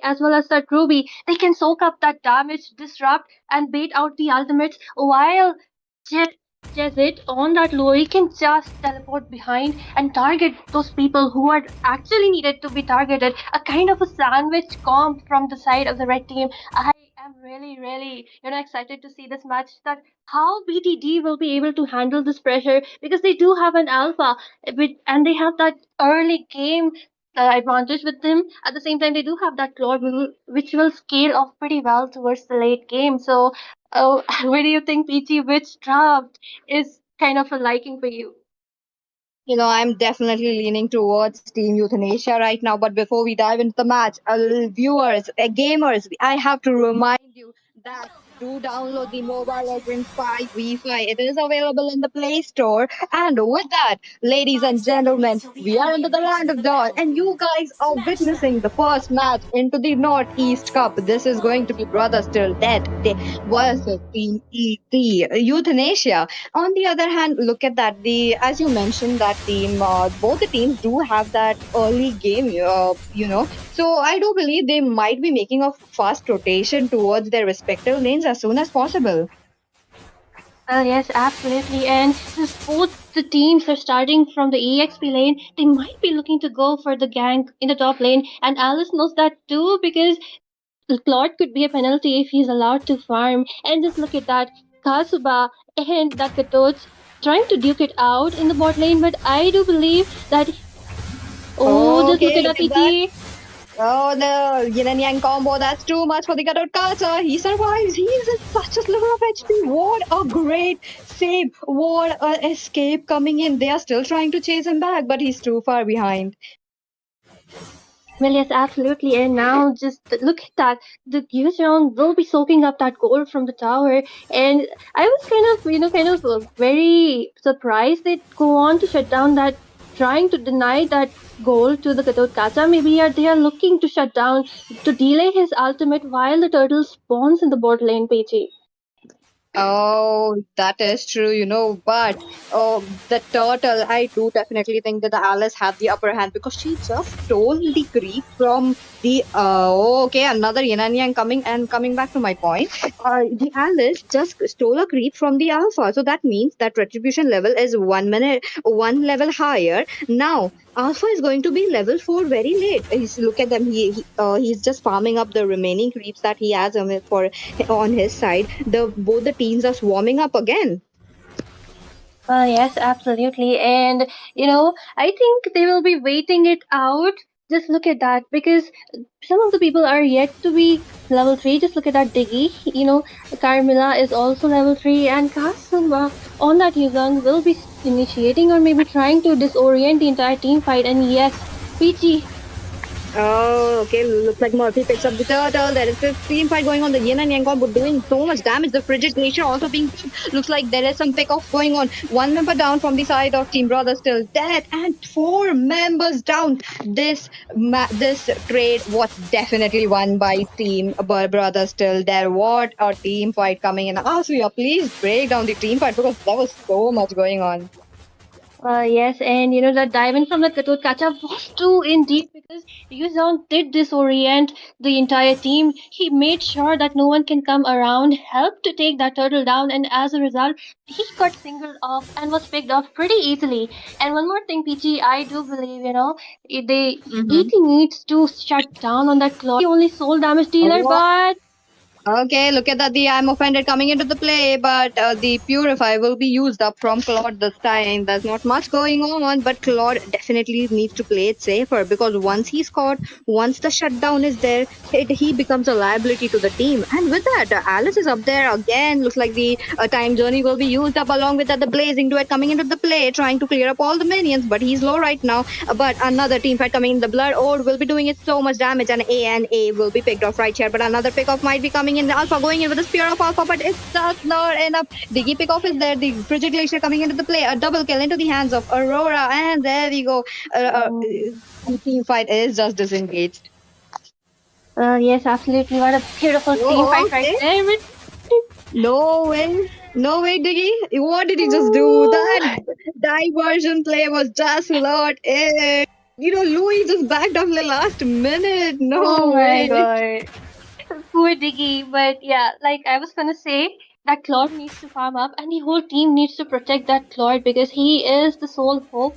as well as that Ruby, they can soak up that damage, disrupt, and bait out the ultimates while Jet Jezit on that low, he can just teleport behind and target those people who are actually needed to be targeted. A kind of a sandwich comp from the side of the red team. I am really, excited to see this match. That how BTD will be able to handle this pressure because they do have an alpha, and they have that early game advantage with them. At the same time, they do have that Claude which will scale off pretty well towards the late game. So, what do you think, PG? Which draft is kind of a liking for you? I'm definitely leaning towards Team Euthanasia right now. But before we dive into the match, viewers, gamers, I have to remind you that do download the Mobile Legends 5 Wi-Fi. It is available in the Play Store. And with that, ladies and gentlemen, we are into the land of Dawn, and you guys are witnessing the first match into the Northeast Cup. This is going to be Brothers Till Death versus Team ET Euthanasia. On the other hand, look at that. The as you mentioned, that team, both the teams do have that early game. So I do believe they might be making a fast rotation towards their respective lanes as soon as possible. Well, yes, absolutely. And since both the teams are starting from the EXP lane, they might be looking to go for the gank in the top lane. And Alice knows that too because Claude could be a penalty if he's allowed to farm. And just look at that. Kasuba and that Katoch trying to duke it out in the bot lane, but I do believe that. Oh, just look Okay, at look that, at that. PT. Oh, the yin and yang combo. That's too much for the cutout cutter. He survives. He's at such a sliver of HP. What a great save. What a escape coming in. They are still trying to chase him back, but he's too far behind. Well, yes, absolutely. And now just look at that. The Yuseong will be soaking up that gold from the tower. And I was kind of very surprised they go on to shut down that, trying to deny that goal to the Katot Kacha. Maybe they are looking to shut down, to delay his ultimate while the turtle spawns in the bot lane, PG. Oh, that is true, but the turtle, I do definitely think that the Alice had the upper hand because she just stole the creep from the. Okay, another yin and yang coming back to my point. The Alice just stole a creep from the Alpha, so that means that retribution level is 1 minute, one level higher. Now, Alpha is going to be level 4 very late. Look at them. He's just farming up the remaining creeps that he has for on his side. Both the teams are swarming up again. Yes, absolutely. And, I think they will be waiting it out. Just look at that because some of the people are yet to be level 3. Just look at that Diggy. Carmilla is also level 3, and Kasuma on that Yuzong will be initiating or maybe trying to disorient the entire team fight. And yes, Peachy. Oh, okay. Looks like Murphy picks up the turtle. There is this team fight going on. The yin and yang combo doing so much damage. The frigid nature also being. Looks like there is some pick off going on. One member down from the side of Team Brothers Still Dead, and four members down. This trade was definitely won by Team Brothers Still Dead. What a team fight coming in. Asriya, please break down the team fight because there was so much going on. Yes, and that diving from the Katot Kacha was too indeed because Yuzong did disorient the entire team. He made sure that no one can come around, helped to take that turtle down, and as a result, he got singled off and was picked off pretty easily. And one more thing, PG, I do believe, they ET needs to shut down on that claw. Only soul damage dealer, Oh, but okay, look at that. The I'm offended coming into the play, but the Purify will be used up from Claude this time. There's not much going on, but Claude definitely needs to play it safer because once he's caught, once the shutdown is there, he becomes a liability to the team. And with that, Alice is up there again. Looks like the time journey will be used up along with that. The Blazing Duet coming into the play, trying to clear up all the minions, but he's low right now. But another team fight coming in. The Blood Ode will be doing it so much damage, and A will be picked off right here. But another pick off might be coming in. The Alpha going in with the Spear of Alpha, but it's just not enough. Diggy pick off is there. The Frigid Glacier coming into the play. A double kill into the hands of Aurora, and there we go. The team fight is just disengaged. yes, absolutely. What a beautiful team Oh, fight right okay. there. No way. No way, Diggy. What did he just do? That diversion play was just not it. Louis just backed off the last minute. Oh No my way. god. Poor Diggy. But yeah, like I was gonna say, that Claude needs to farm up and the whole team needs to protect that Claude because he is the sole hope.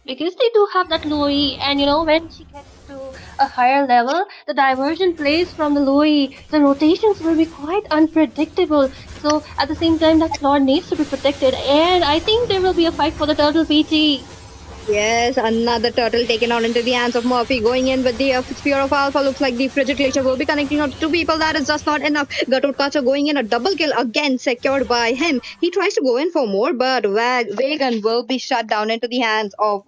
Because they do have that Louis, and when she gets to a higher level, the diversion plays from the Louis, the rotations will be quite unpredictable. So at the same time, that Claude needs to be protected, and I think there will be a fight for the turtle PT. Yes, another turtle taken out into the hands of Murphy. Going in with the Sphere of Alpha. Looks like the Frigid Glacier will be connecting up to two people. That is just not enough. Gatotkacha going in a double kill again, secured by him. He tries to go in for more, but Wagon will be shut down into the hands of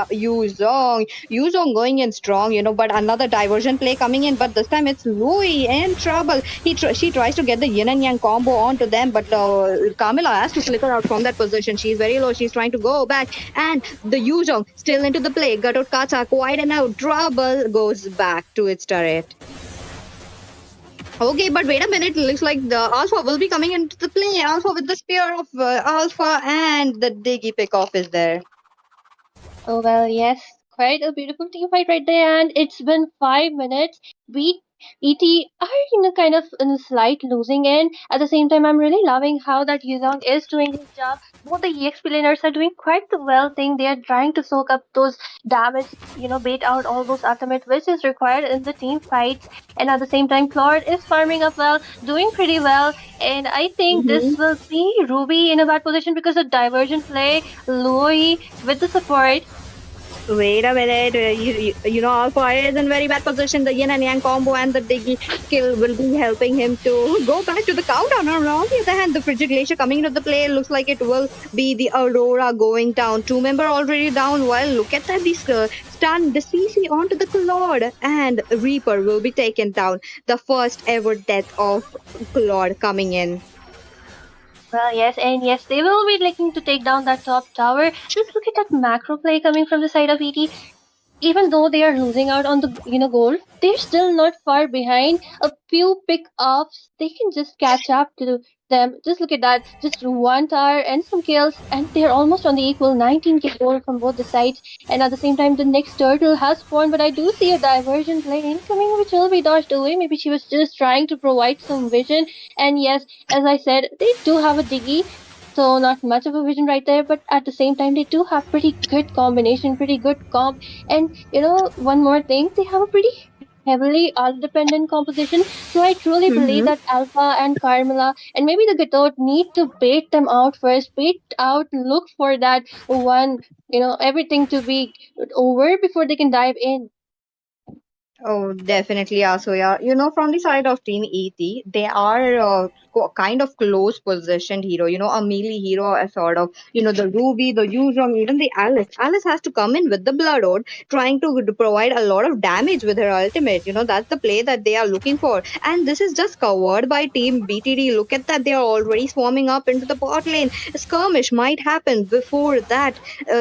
Yu Zhong. Yu Zhong going in strong, but another diversion play coming in. But this time it's Louis in trouble. She tries to get the yin and yang combo onto them, but Kamila has to flicker out from that position. She's very low. She's trying to go back, and the Yuzhong still into the play. Gatot Kacha quite and out. Trouble goes back to its turret. Okay, but wait a minute. Looks like the Alpha will be coming into the play. Alpha with the spear of Alpha, and the Diggy pickoff is there. Oh well, yes, quite a beautiful team fight right there, and it's been 5 minutes. We ET are kind of in a slight losing end. At the same time, I'm really loving how that Yuzong is doing his job. Both the EXP laners are doing quite the well thing. They are trying to soak up those damage, bait out all those ultimate which is required in the team fights. And at the same time, Claude is farming up well, doing pretty well. And I think this will see Ruby in a bad position because of divergent play, Louis with the support. Wait a minute. Alpha is in very bad position. The yin and yang combo and the diggy skill will be helping him to go back to the countdown. And on the other hand, the Frigid Glacier coming into the play looks like it will be the Aurora going down. Two-member already down. Well, look at that. This stun the CC onto the Claude, and Reaper will be taken down. The first ever death of Claude coming in. Well, yes, and yes, they will be looking to take down that top tower. Just look at that macro play coming from the side of ET. Even though they are losing out on the gold, they're still not far behind. A few pick-ups, they can just catch up to them. Just look at that, just one tower and some kills, and they're almost on the equal 19k gold from both the sides. And at the same time, the next turtle has spawned, but I do see a diversion play incoming, which will be dodged away. Maybe she was just trying to provide some vision. And yes, as I said, they do have a diggy, so not much of a vision right there, but at the same time they do have pretty good combination, pretty good comp. And one more thing, they have a pretty heavily art dependent composition. So I truly believe that Alpha and Carmela and maybe the Gatot need to bait them out first, bait out, look for that one, everything to be over before they can dive in. Oh, definitely, also, yeah. From the side of Team ET, they are kind of close positioned hero. A melee hero, a sort of, the Ruby, the Yuzhong, even the Alice. Alice has to come in with the Blood Oath, trying to provide a lot of damage with her ultimate. That's the play that they are looking for. And this is just covered by Team BTD. Look at that, they are already swarming up into the bot lane. A skirmish might happen before that.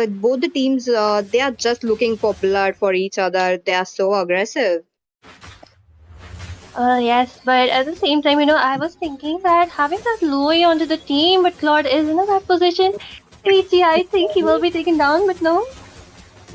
Both the teams, they are just looking for blood for each other. They are so aggressive. Yes, but at the same time, I was thinking that having that Louis onto the team, but Claude is in a bad position. Peachy, I think he will be taken down, but no.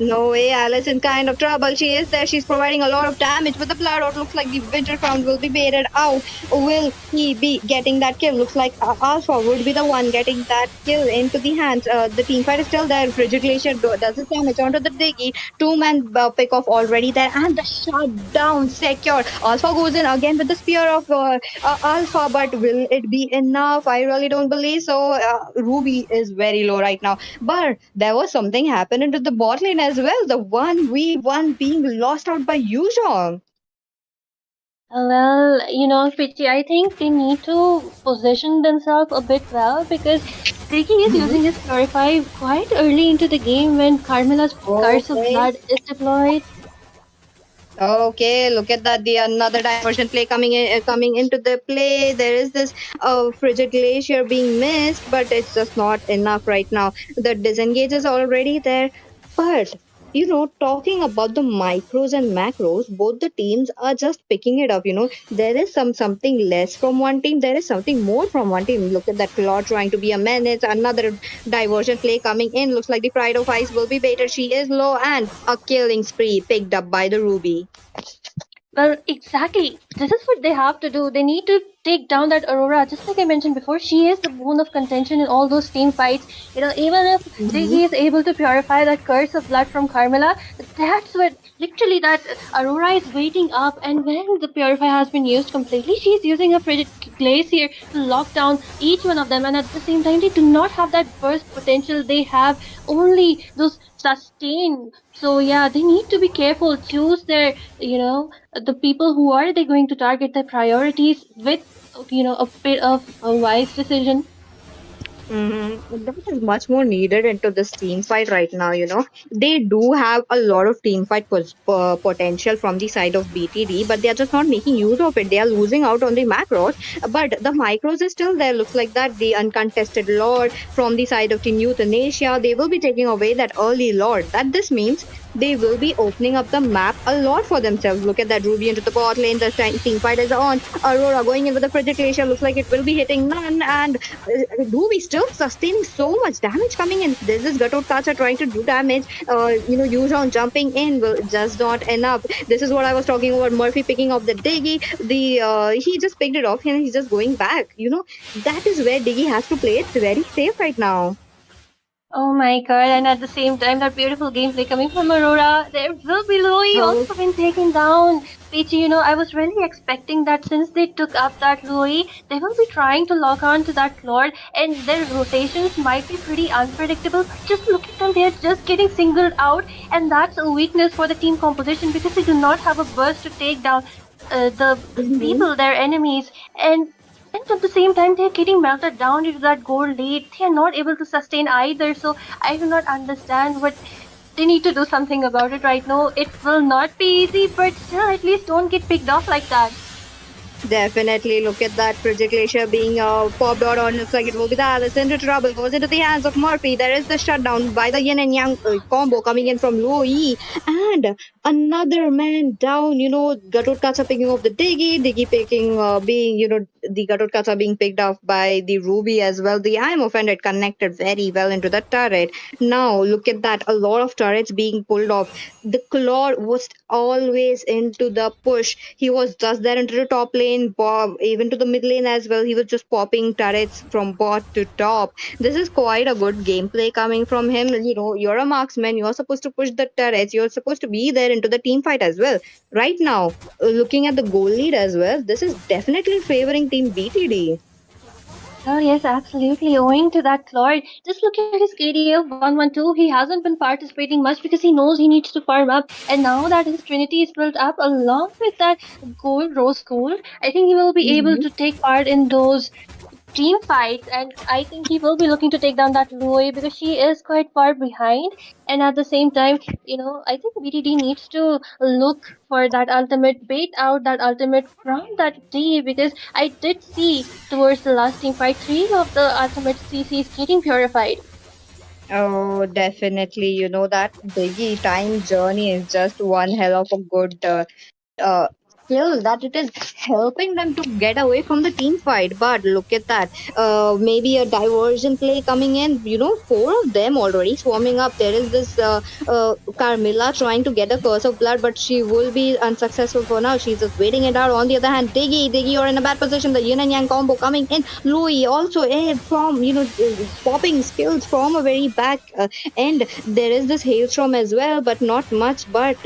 No way, Alice in kind of trouble. She is there. She's providing a lot of damage, but the Blood Oath looks like the Winter Crown will be baited out. Will he be getting that kill? Looks like Alpha would be the one getting that kill into the hands. The team fight is still there. Frigid Glacier does his damage onto the Diggy. Two-man pick off already there, and the shutdown secured. Alpha goes in again with the spear of Alpha, but will it be enough? I really don't believe so. Ruby is very low right now, but there was something happening to the bot lane as well. The 1v1 being lost out by Yuzhong. Well, Pichi, I think they need to position themselves a bit well because Ricky is using his Purify quite early into the game when Carmela's Curse of Okay. Blood is deployed. Okay, look at that. The another diversion play coming into the play. There is this frigid glacier being missed, but it's just not enough right now. The disengage is already there, but Talking about the micros and macros, both the teams are just picking it up. There is something less from one team, there is something more from one team. Look at that Claw trying to be a menace, another diversion play coming in. Looks like the Pride of Ice will be baited. She is low, and a killing spree picked up by the Ruby. Well, exactly. This is what they have to do. They need to take down that Aurora. Just like I mentioned before, she is the bone of contention in all those team fights. Even if Mhm. Diggy is able to purify that curse of blood from Carmilla, that's what literally that Aurora is waiting up. And when the purifier has been used completely, she is using a frigid glacier to lock down each one of them. And at the same time, they do not have that burst potential. They have only those sustain. So yeah, they need to be careful. Choose their, the people who are they going to target, their priorities with a bit of a wise decision. That is much more needed into this team fight right now. They do have a lot of team fight potential from the side of BTD, but they are just not making use of it. They are losing out on the macros, but the micros is still there. Looks like that the uncontested Lord from the side of Team Euthanasia, they will be taking away that early Lord. That this means they will be opening up the map a lot for themselves. Look at that Ruby into the bot lane. The team fight is on. Aurora going in with the Frigid Glacier. Looks like it will be hitting none, and do we still sustaining so much damage coming in? This is Gatot Kacha trying to do damage. Yuzhong jumping in will just not enough. This is what I was talking about. Murphy picking up the Diggy. He just picked it off and he's just going back. That is where Diggy has to play it very safe right now. Oh my god, and at the same time, that beautiful gameplay coming from Aurora. There will be Louis Oh, also been taken down. Peachy, I was really expecting that since they took up that Louis, they will be trying to lock on to that Lord, and their rotations might be pretty unpredictable. But just look at them, they're just getting singled out, and that's a weakness for the team composition because they do not have a burst to take down the mhm. people, their enemies, and at the same time they're getting melted down into that gold lead. They are not able to sustain either. So I do not understand what they need to do something about it right now. It will not be easy, but still at least don't get picked off like that. Definitely look at that Frigid Glacier being popped out on. Looks like it will be that. It's into trouble. Goes into the hands of Murphy. There is the shutdown by the yin and yang combo coming in from Luo Yi. And another man down. Gatot Kacha picking up the Diggy. Diggy picking, the Gatot Kacha being picked up by the Ruby as well. The I am offended connected very well into the turret. Now look at that. A lot of turrets being pulled off. The Claw was always into the push. He was just there into the top lane, Bob, even to the mid lane as well. He was just popping turrets from bot to top. This is quite a good gameplay coming from him. You're a marksman. You're supposed to push the turrets. You're supposed to be there into the team fight as well. Right now, looking at the goal lead as well, this is definitely favoring Team BTD. Oh yes, absolutely. Owing to that Lord, just look at his KD of 112. He hasn't been participating much because he knows he needs to farm up. And now that his Trinity is built up along with that gold, rose gold, I think he will be able Mhm. to take part in those team fights, and I think he will be looking to take down that Lui because she is quite far behind. And at the same time, I think BTD needs to look for that ultimate, bait out that ultimate from that D because I did see towards the last team fight, three of the ultimate CCs getting purified. Oh, definitely. That Biggie time journey is just one hell of a good uh, skill that it is helping them to get away from the team fight. But look at that. Maybe a diversion play coming in. Four of them already swarming up. There is this Carmilla trying to get a curse of blood, but she will be unsuccessful for now. She's just waiting it out. On the other hand, Diggy, you're in a bad position. The yin and yang combo coming in. Louis also from popping skills from a very back end. There is this hailstorm as well, but not much. But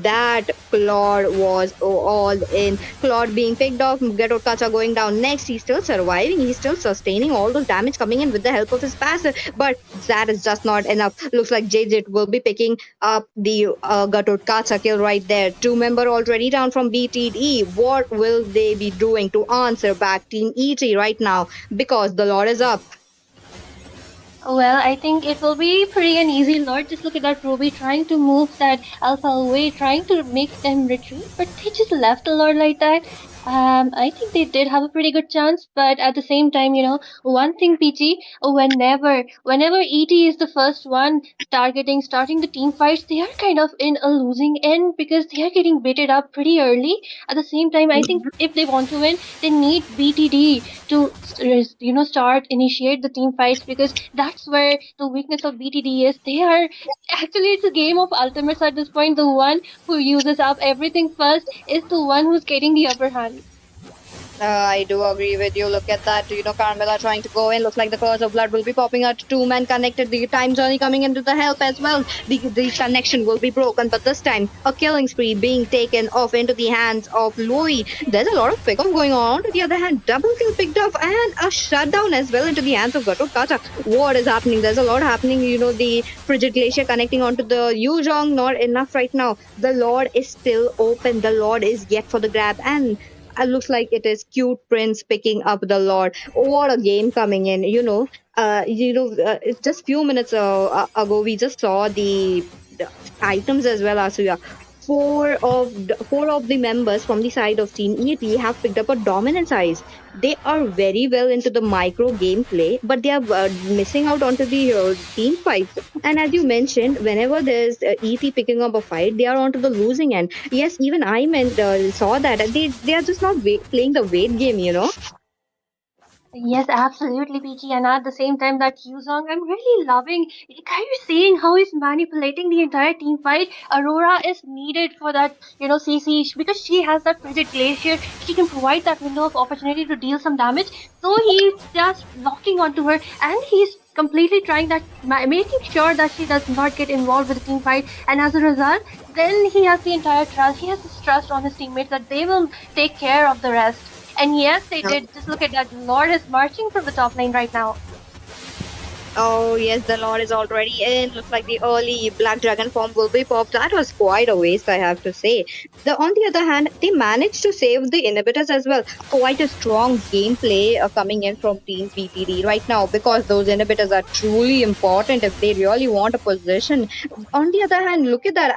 that Claude was all in. Claude being picked off, Gatot Kacha going down next. He's still surviving. He's still sustaining all those damage coming in with the help of his passive. But that is just not enough. Looks like JJ will be picking up the Gatot Kacha kill right there. Two-member already down from BTE. What will they be doing to answer back Team ET right now? Because the Lord is up. Well, I think it will be pretty an easy Lord. Just look at that Ruby trying to move that Alpha away, trying to make them retreat, but they just left the Lord like that. I think they did have a pretty good chance, but at the same time, one thing, PG, whenever ET is the first one starting the team fights, they are kind of in a losing end because they are getting baited up pretty early. At the same time, I think if they want to win, they need BTD to, initiate the team fights because that's where the weakness of BTD is. Actually, it's a game of ultimates at this point. The one who uses up everything first is the one who's getting the upper hand. I do agree with you. Look at that. Carmela trying to go in. Looks like the curse of blood will be popping out. Two men connected. The time journey coming into the help as well. The connection will be broken, but this time a killing spree being taken off into the hands of Louis. There's a lot of pickup going on. On the other hand, double kill picked up and a shutdown as well into the hands of Gato Kacha. What is happening? There's a lot happening. The frigid glacier connecting onto the Yuzhong. Not enough right now. The Lord is still open. The Lord is yet for the grab, and looks like it is cute prince picking up the lord. What a game coming in. It's just few minutes ago we just saw the items as well, Asuya. Four of the members from the side of Team EP have picked up a dominant size. They are very well into the micro gameplay, but they are missing out onto the team fights. And as you mentioned, whenever there's EP picking up a fight, they are onto the losing end. Yes, even I saw that they are just not playing the weight game. Yes, absolutely, PG. And at the same time, that Yuzong, I'm really loving. Are you seeing how he's manipulating the entire team fight? Aurora is needed for that, CC because she has that frigid glacier. She can provide that window of opportunity to deal some damage. So he's just locking onto her, and he's completely trying that, making sure that she does not get involved with the team fight. And as a result, then he has the entire trust. He has this trust on his teammates that they will take care of the rest. And yes, they did. Just look at that. Lord is marching from the top lane right now. Oh yes, the Lord is already in. Looks like the early Black Dragon form will be popped. That was quite a waste, I have to say. On the other hand, they managed to save the inhibitors as well. Quite a strong gameplay coming in from Team VTD right now, because those inhibitors are truly important if they really want a position. On the other hand, look at that.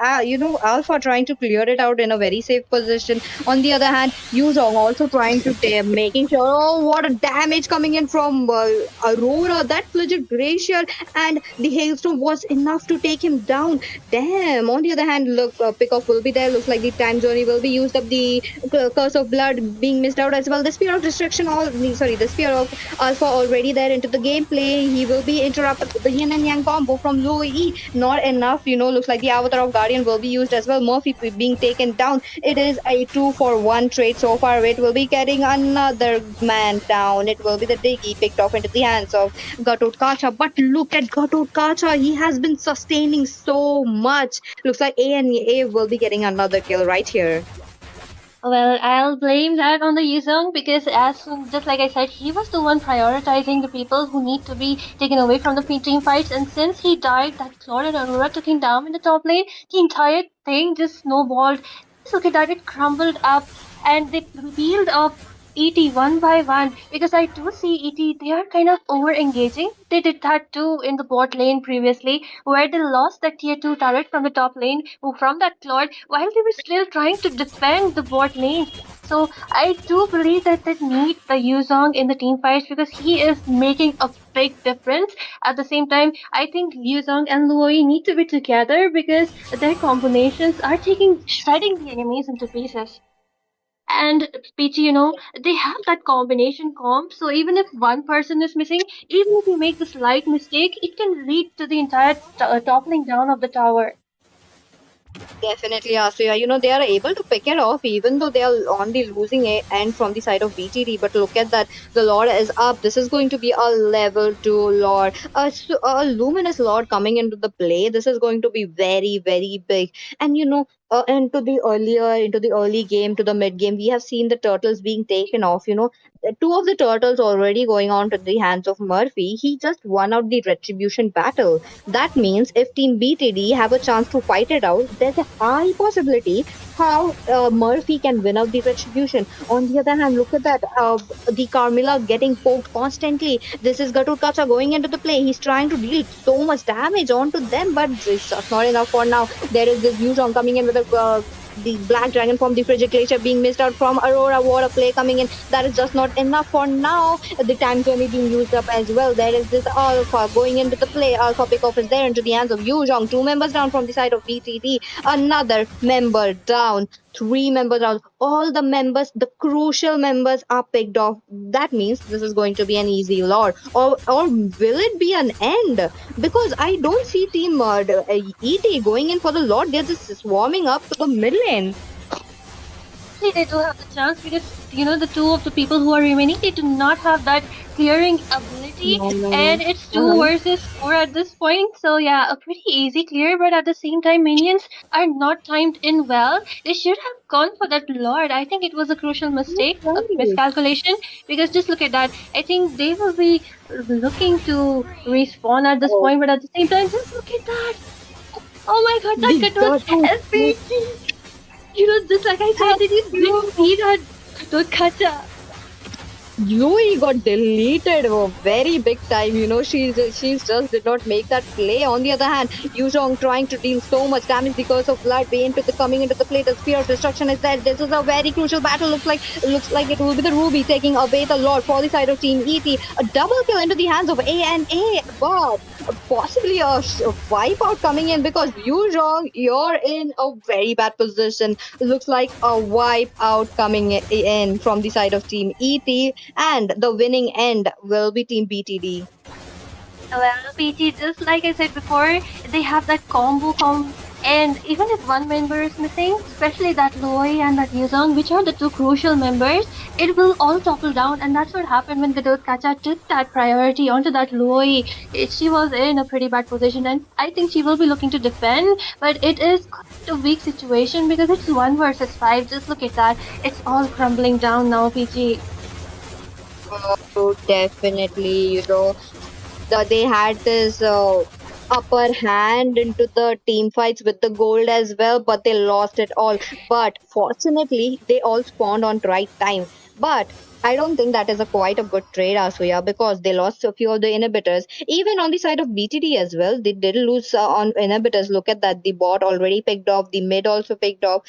Alpha trying to clear it out in a very safe position. On the other hand, Yuzong also trying to making sure. Oh, what a damage coming in from Aurora. That Fligid Glacier and the hailstorm was enough to take him down. Damn. On the other hand, look, pickoff will be there. Looks like the time journey will be used up. The curse of blood being missed out as well. The spear of destruction, the spear of Alpha already there into the gameplay. He will be interrupted with the yin and yang combo from low E. Not enough. Looks like the avatar of Guardian will be used as well. Murphy being taken down. It is a 2-for-1 trade so far. It will be getting another man down. It will be the Diggy picked off into the hands of Gatot Kacha. But look at Gatot Kacha. He has been sustaining so much. Looks like A will be getting another kill right here. Well, I'll blame that on the Yuzong because, just like I said, he was the one prioritizing the people who need to be taken away from the team fights. And since he died, that Claude and Aurora took him down in the top lane. The entire thing just snowballed. Just look at that; it crumbled up, and they peeled off ET one by one because I do see ET, they are kind of over engaging. They did that too in the bot lane previously, where they lost that tier 2 turret from the top lane from that Claude while they were still trying to defend the bot lane. So I do believe that they need the Yuzong in the team fights because he is making a big difference. At the same time, I think Yuzong and Luoi need to be together because their combinations are shredding the enemies into pieces. And Peachy, they have that combination comp, so even if one person is missing, even if you make the slight mistake, it can lead to the entire toppling down of the tower. Definitely, Asuya. They are able to pick it off even though they are on the losing end from the side of BTD. But look at that. The Lord is up. This is going to be a level 2 Lord. A luminous Lord coming into the play. This is going to be very, very big. And into the early game, to the mid game, we have seen the turtles being taken off. Two of the turtles already going on to the hands of Murphy. He just won out the retribution battle. That means if Team BTD have a chance to fight it out, there's a high possibility how Murphy can win out the retribution. On the other hand, look at that. The Carmilla getting poked constantly. This is Gatot Kacha going into the play. He's trying to deal so much damage onto them, but it's just not enough for now. There is this Yuzong coming in with a the Black Dragon from the Frigid Glacier being missed out from Aurora. What a play coming in. That is just not enough for now. The time journey being used up as well. There is this Alpha going into the play. Alpha pickoff is there into the hands of Yu Zhong. Two members down from the side of BTD. Another member down. Three members down. All the members, the crucial members, are picked off. That means this is going to be an easy lord. Or will it be an end? Because I don't see Team ET going in for the Lord. They're just swarming up to the mid lane. They do have the chance because the two of the people who are remaining, they do not have that clearing ability, No, no, no. and it's 2 versus 4 at this point. So yeah, a pretty easy clear, but at the same time, minions are not timed in well. They should have gone for that lord. I think it was a crucial mistake, a Right. miscalculation, because just look at that. I think they will be looking to respawn at this Oh, point, but at the same time, just look at that. Oh my god, that the cut was dirty. epic! Just like I said, didn't see that Kata. Yui got deleted very big time. She's just did not make that play. On the other hand, Yuzhong trying to deal so much damage because of blood being coming into the play. The spear of destruction is there. This is a very crucial battle. Looks like it will be the Ruby taking away the Lord for the side of Team ET. A double kill into the hands of A, but possibly a wipe out coming in because Yuzhong, you're in a very bad position. Looks like a wipe out coming in from the side of Team ET, and the winning end will be Team BTD. Well, PG, just like I said before, they have that combo, and even if one member is missing, especially that Loi and that Yuzong, which are the two crucial members, it will all topple down, and that's what happened when the Kacha took that priority onto that Loi. She was in a pretty bad position, and I think she will be looking to defend, but it is quite a weak situation because it's 1 versus 5. Just look at that. It's all crumbling down now, PG. Oh, definitely, they had this upper hand into the team fights with the gold as well, but they lost it all. But fortunately, they all spawned on right time. But I don't think that is a quite a good trade, Asuya, because they lost a few of the inhibitors. Even on the side of BTD as well, they did lose on inhibitors. Look at that. The bot already picked off, the mid also picked off.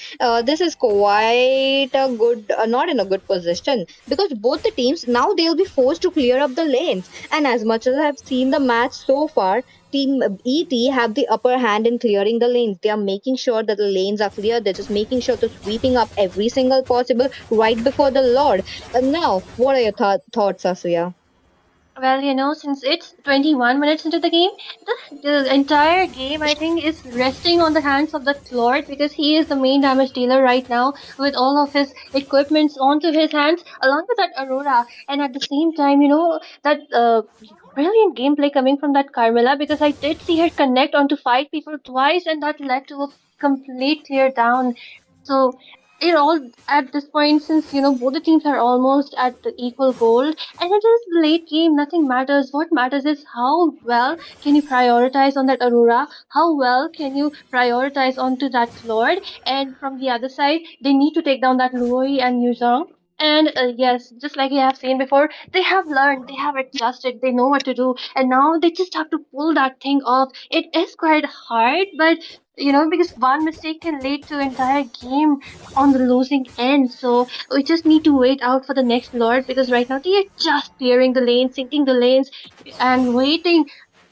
This is quite a good, not in a good position because both the teams now they'll be forced to clear up the lanes. And as much as I've seen the match so far, Team ET have the upper hand in clearing the lanes. They are making sure that the lanes are clear. They're just making sure to sweeping up every single possible right before the Lord. Now, what are your thoughts, Asuya? Well, since it's 21 minutes into the game, the entire game, I think, is resting on the hands of the Lord because he is the main damage dealer right now with all of his equipments onto his hands, along with that Aurora. And at the same time, that brilliant gameplay coming from that Carmilla because I did see her connect onto 5 people twice, and that led to a complete clear down. So it all at this point, since both the teams are almost at the equal goal, and it is the late game, nothing matters. What matters is how well can you prioritize on that Aurora, how well can you prioritize onto that Lord, and from the other side, they need to take down that Lui and Yuzong. And yes, just like you have seen before, they have learned, they have adjusted, they know what to do, and now they just have to pull that thing off. It is quite hard, but because one mistake can lead to entire game on the losing end. So we just need to wait out for the next Lord because right now they are just clearing the lanes, sinking the lanes, and waiting,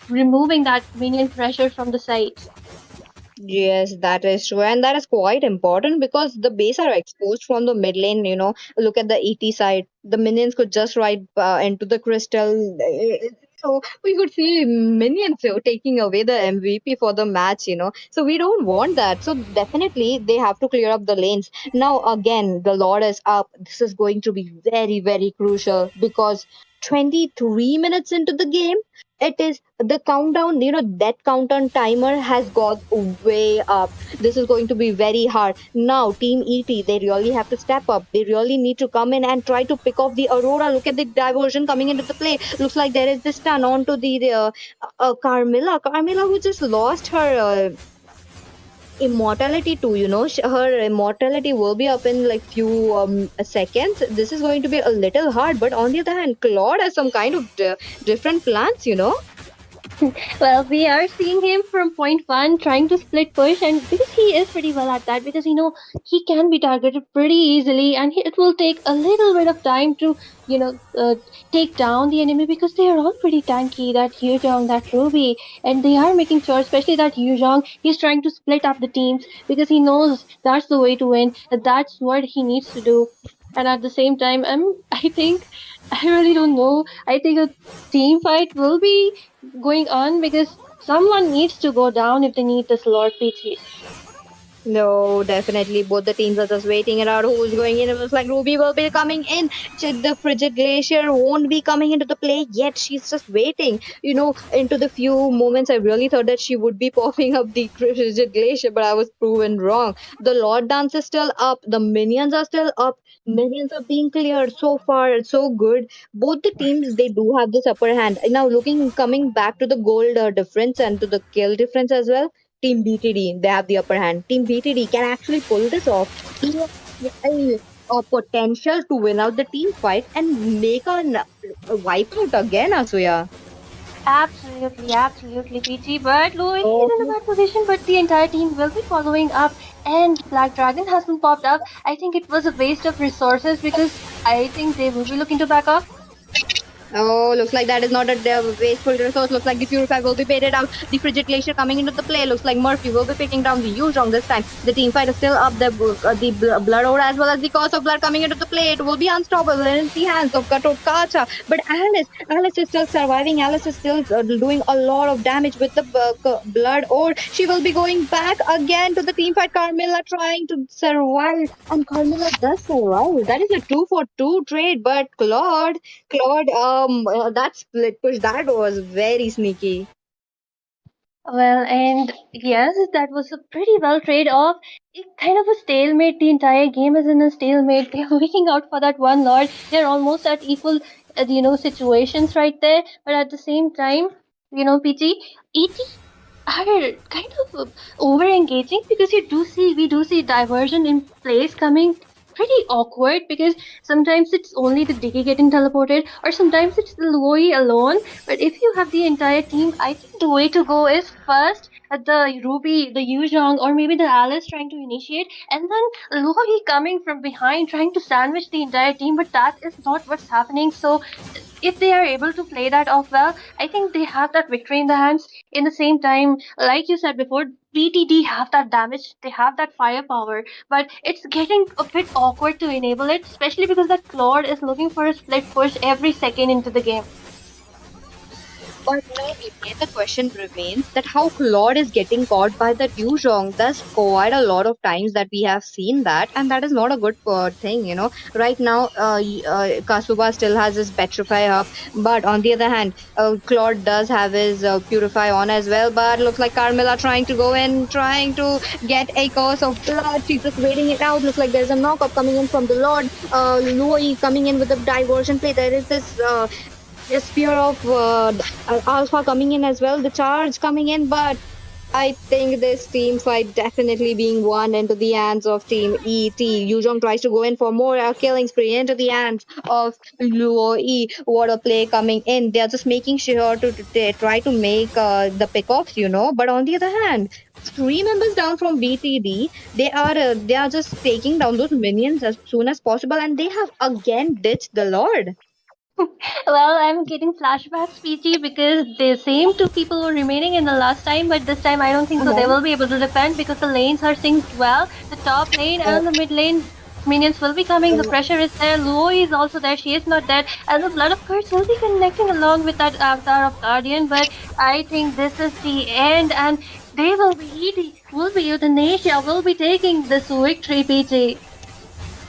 removing that minion pressure from the sides. Yes, that is true, and that is quite important because the base are exposed from the mid lane. Look at the ET side; the minions could just ride into the crystal. So we could see minions taking away the MVP for the match. So we don't want that. So definitely they have to clear up the lanes. Now again, the Lord is up. This is going to be very very crucial because 23 minutes into the game it is the countdown, that countdown timer has got way up. This is going to be very hard. Now Team ET, they really have to step up. They really need to come in and try to pick off the Aurora. Look at the diversion coming into the play. Looks like there is this turn on to the Carmilla who just lost her immortality too. Her immortality will be up in like few seconds. This is going to be a little hard, but on the other hand, Claude has some kind of different plans. Well, we are seeing him from point one trying to split push, and because he is pretty well at that, because he can be targeted pretty easily, and it will take a little bit of time to you know uh, take down the enemy because they are all pretty tanky. That Yuzhong, that Ruby, and they are making sure, especially that Yuzhong, he's trying to split up the teams because he knows that's the way to win. That's what he needs to do. And at the same time, I think I really don't know. I think a team fight will be going on because someone needs to go down if they need this Lord Peachy. No, definitely. Both the teams are just waiting it out. Who's going in? It looks like Ruby will be coming in. The Frigid Glacier won't be coming into the play yet. She's just waiting. Into the few moments, I really thought that she would be popping up the Frigid Glacier, but I was proven wrong. The Lord Dance is still up. The minions are still up. Minions are being cleared. So far, it's so good. Both the teams, they do have this upper hand. Now, coming back to the gold difference and to the kill difference as well. Team BTD, they have the upper hand. Team BTD can actually pull this off. He has a potential to win out the team fight and make a wipeout again, Asuya. Absolutely, absolutely, Peachy. But Louis is Oh, in a bad position, but the entire team will be following up. And Black Dragon has been popped up. I think it was a waste of resources because I think they will be looking to back off. Oh, looks like that is not a wasteful resource. Looks like the Purify will be baited out. The Frigid Glacier coming into the play. Looks like Murphy will be picking down the Yuzhong this time. The team fight is still up. The Blood Aura as well as the Curse of Blood coming into the play. It will be unstoppable in the hands of Kacha. But Alice is still surviving. Alice is still doing a lot of damage with the Blood Aura. She will be going back again to the team fight. Carmilla trying to survive. And Carmilla does survive. That is a 2-for-2 trade. But Claude, that split push, that was very sneaky. Well, and yes, that was a pretty well trade off. It kind of a stalemate. The entire game is in a stalemate. They're looking out for that one lord. They're almost at equal, situations right there. But at the same time, PG, ET are kind of over engaging because we do see diversion in plays coming pretty awkward because sometimes it's only the Dicky getting teleported or sometimes it's the Luoi alone. But if you have the entire team, I think the way to go is first at the Ruby, the Yuzhong, or maybe the Alice trying to initiate, and then Luoi coming from behind trying to sandwich the entire team. But that is not what's happening. So if they are able to play that off well, I think they have that victory in the hands. In the same time, like you said before, BTD have that damage, they have that firepower, but it's getting a bit awkward to enable it, especially because that Claude is looking for a split push every second into the game. But maybe the question remains that how Claude is getting caught by the Duzhong. There's quite a lot of times that we have seen that, and that is not a good thing. Right now, Kasuba still has his Petrify up, but on the other hand, Claude does have his Purify on as well. But looks like Carmilla trying to go in, trying to get a curse of blood. She's just waiting it out. Looks like there's a knockup coming in from the Lord. Loi coming in with the diversion play. There is this. A spear of Alpha coming in as well, the charge coming in, but I think this team fight definitely being won into the hands of Team ET. Yuzhong tries to go in for more killing spree into the hands of Luo E. What a play coming in. They are just making sure to try to make the pickoffs. But on the other hand, three members down from BTD, they are just taking down those minions as soon as possible, and they have again ditched the Lord. Well, I'm getting flashbacks, PG, because the same two people were remaining in the last time, but this time I don't think so. They will be able to defend because the lanes are synced well. The top lane and the mid lane minions will be coming. The pressure is there. Luo is also there. She is not dead. And the Blood of Curse will be connecting along with that Avatar of Guardian. But I think this is the end, and they will be euthanasia, will be taking this victory, PG.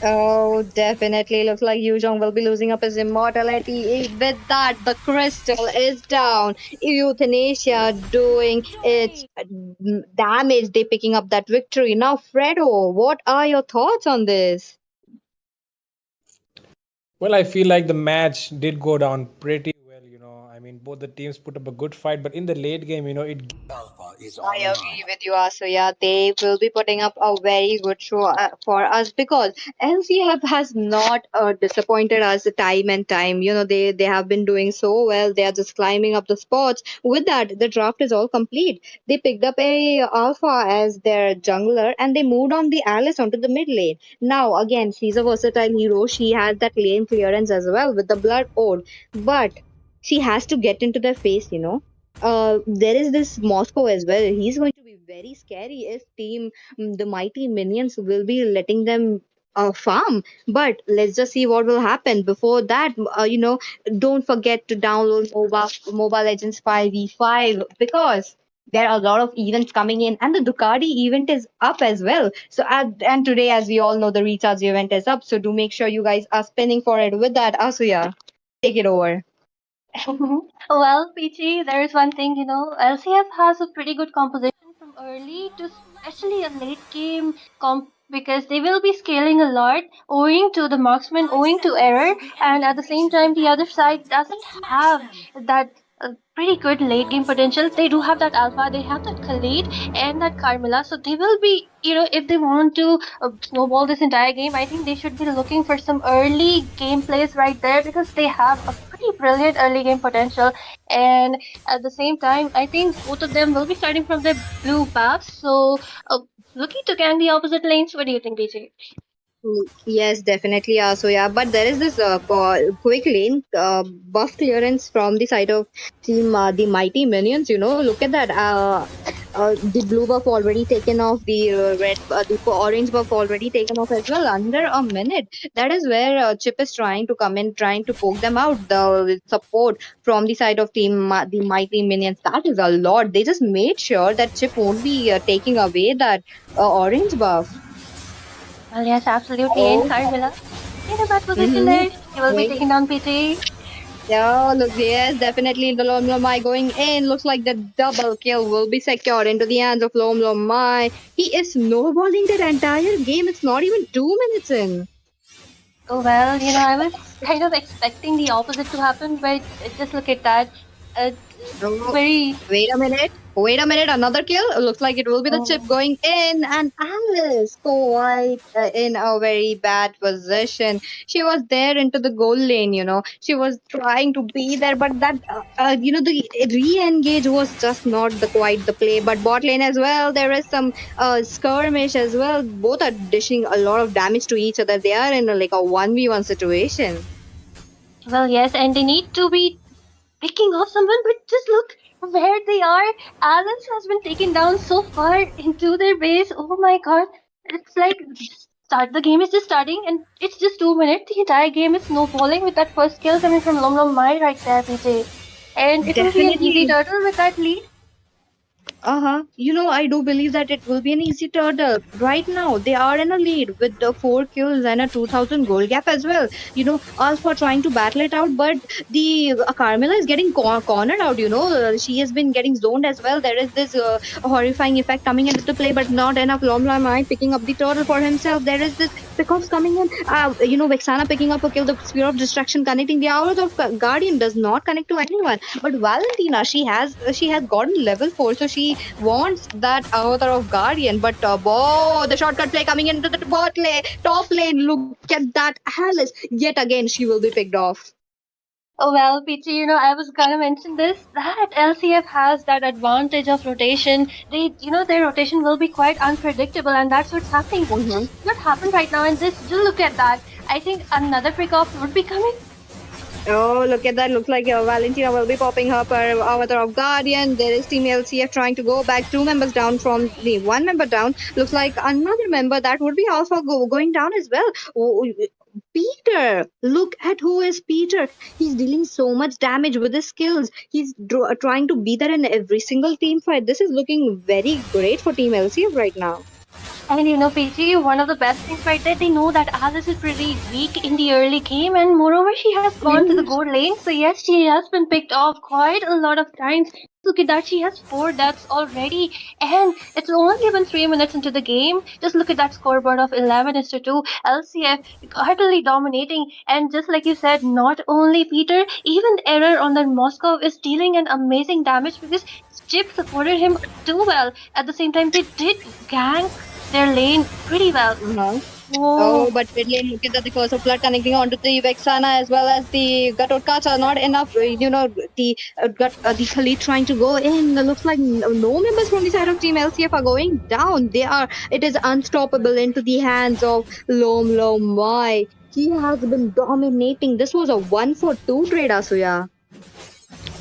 Oh, definitely. Looks like Yu Jong will be losing up his immortality. With that, the crystal is down. Euthanasia doing its damage. They picking up that victory. Now, Fredo, what are your thoughts on this? Well, I feel like the match did go down pretty well. I mean, both the teams put up a good fight, but in the late game, it I agree with you, Asu. Yeah, they will be putting up a very good show for us because LCF has not disappointed us time and time. You know, they have been doing so well. They are just climbing up the spots. With that, the draft is all complete. They picked up a Alpha as their jungler and they moved on the Alice onto the mid lane. Now, again, she's a versatile hero. She has that lane clearance as well with the Blood Ode, but she has to get into their face. There is this Moscow as well. He's going to be very scary if the mighty minions will be letting them farm. But let's just see what will happen. Before that, don't forget to download Mobile Legends 5v5 because there are a lot of events coming in, and the Ducati event is up as well. So, and today, as we all know, the recharge event is up. So, do make sure you guys are spinning for it. With that, Asuya, take it over. Well, Peachy, there is one thing, LCF has a pretty good composition from early to especially a late game because they will be scaling a lot owing to the marksman, owing to error, and at the same time, the other side doesn't have that pretty good late game potential. They do have that Alpha, they have that Khalid and that Carmilla, so they will be, if they want to snowball this entire game, I think they should be looking for some early gameplays right there because they have a pretty brilliant early game potential. And at the same time, I think both of them will be starting from their blue buffs. So, looking to gang the opposite lanes. What do you think, DJ? Yes, definitely. So yeah, but there is this quick lane buff clearance from the side of team the mighty minions. Look at that. The blue buff already taken off. The orange buff already taken off as well. Under a minute. That is where Chip is trying to come in, trying to poke them out. The support from the side of the mighty minions. That is a lot. They just made sure that Chip won't be taking away that orange buff. Well, yes, absolutely. And Oh. Carmilla in a bad position Mm-hmm. there. He will be taking down PT. Yeah, look, yes, definitely the Lom Lomai going in. Looks like the double kill will be secured into the hands of Lom Lomai. He is snowballing that entire game. It's not even 2 minutes in. Oh, well, I was kind of expecting the opposite to happen, but just look at that. Uh, Oh, very. wait a minute. Wait a minute. Another kill. Looks like it will be the chip Oh, going in. And Alice quite in a very bad position. She was there into the goal lane. She was trying to be there, but the re-engage was just not quite the play. But bot lane as well. There is some skirmish as well. Both are dishing a lot of damage to each other. They are in like a 1v1 situation. well, yes, and they need to be picking off someone, but just look where they are. Alice has been taken down so far into their base. Oh my god. It's like the game is just starting and it's just 2 minutes. The entire game is snowballing with that first kill coming from Lom Lom Mai right there, PJ. And it will be an easy Definitely. turtle with that lead. Uh-huh. I do believe that it will be an easy turtle. Right now, they are in a lead with the 4 kills and a 2000 goal gap as well. Alpha trying to battle it out, but the Carmilla is getting cornered out. She has been getting zoned as well. There is this horrifying effect coming into the play, but not enough. Lomla picking up the turtle for himself. There is this pickups coming in. Vexana picking up a kill. The Sphere of Destruction connecting. The Hours of Guardian does not connect to anyone. But Valentina, she has gotten level 4, so she wants that Avatar of Guardian. But the shortcut play coming into the top lane. Look at that Alice. Yet again, she will be picked off. Oh well, Peachy, I was gonna mention this that LCF has that advantage of rotation. Their rotation will be quite unpredictable, and that's what's happening. Mhm. Just what happened right now, and just look at that. I think another pick off would be coming. Oh, look at that. Looks like Valentina will be popping up her Avatar of Guardian. There is Team LCF trying to go back 2 members down from the 1 member down. Looks like another member that would be Alpha going down as well. Oh, Peter, look at who is Peter. He's dealing so much damage with his skills. He's trying to be there in every single team fight. This is looking very great for Team LCF right now. And PG, one of the best things right there, they know that Alice is pretty weak in the early game, and moreover, she has gone to the gold lane. So yes, she has been picked off quite a lot of times. Look at that, she has 4 deaths already, and it's only been 3 minutes into the game. Just look at that scoreboard of 11 is to 2. LCF utterly dominating, and just like you said, not only Peter, even Error on the Moscow is dealing an amazing damage because Chip supported him too well. At the same time, they did gank their lane pretty well. Uh-huh. Oh, Oh, but really, look at the curse of blood connecting onto the Vexana as well as the Gatotkacha are not enough. The Khalid trying to go in. Looks like no members from the side of Team LCF are going down. It is unstoppable into the hands of Lom Mai. He has been dominating. This was a 1-for-2 trade, Asuya.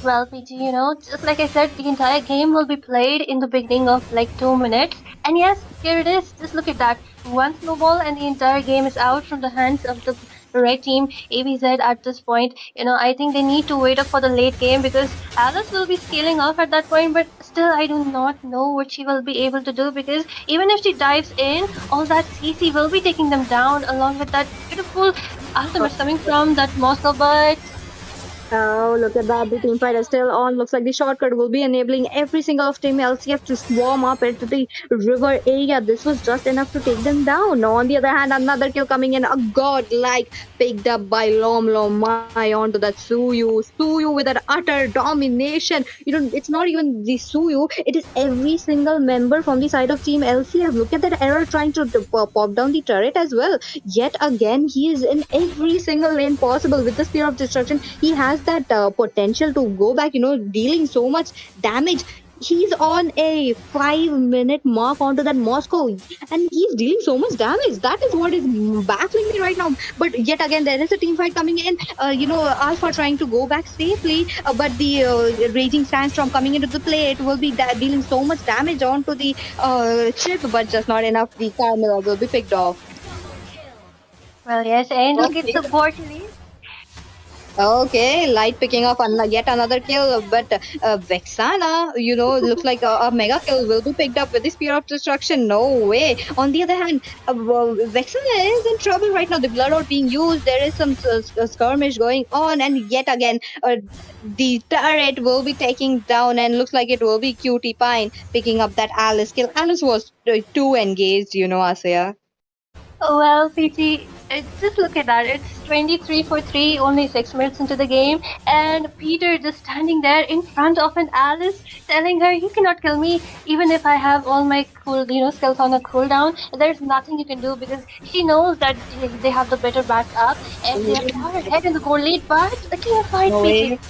well, PG, just like I said, the entire game will be played in the beginning of like 2 minutes. And yes, here it is. Just look at that. One snowball, and the entire game is out from the hands of the red team. ABZ at this point, I think they need to wait up for the late game because Alice will be scaling off at that point. But still, I do not know what she will be able to do because even if she dives in, all that CC will be taking them down along with that beautiful ultimate coming from that Moscow. But Oh, look at that. The team fight is still on. Looks like the shortcut will be enabling every single of Team LCF to swarm up into the river area. This was just enough to take them down. On the other hand, another kill coming in. A god-like picked up by Lom Mai onto that Suyu. Suyu with an utter domination. It's not even the Suyu. It is every single member from the side of Team LCF. Look at that error trying to pop down the turret as well. Yet again, he is in every single lane possible with the Spear of Destruction. He has that potential to go back, dealing so much damage. He's on a 5 minute mark onto that Moscow, and he's dealing so much damage. That is what is baffling me right now. But yet again, there is a team fight coming in. Alpha trying to go back safely, but the Raging Sandstorm coming into the play, it will be dealing so much damage onto the chip, but just not enough. The Carmilla will be picked off. well, yes, Angel gets Okay. support lead. Okay, light picking up yet another kill, but Vexana, looks like a mega kill will be picked up with the Spear of Destruction. No way. On the other hand, Vexana is in trouble right now. The blood out being used, there is some skirmish going on, and yet again, the turret will be taking down, and looks like it will be Cutie Pine picking up that Alice kill. Alice was too engaged, Asya. Well, PT, just look at that. It's 23 for 3, only 6 minutes into the game, and Peter just standing there in front of an Alice, telling her, "You cannot kill me, even if I have all my skills on a cooldown. There's nothing you can do," because she knows that they have the better backup, and they are far ahead in the goal lead. But a team fight, No PT. way.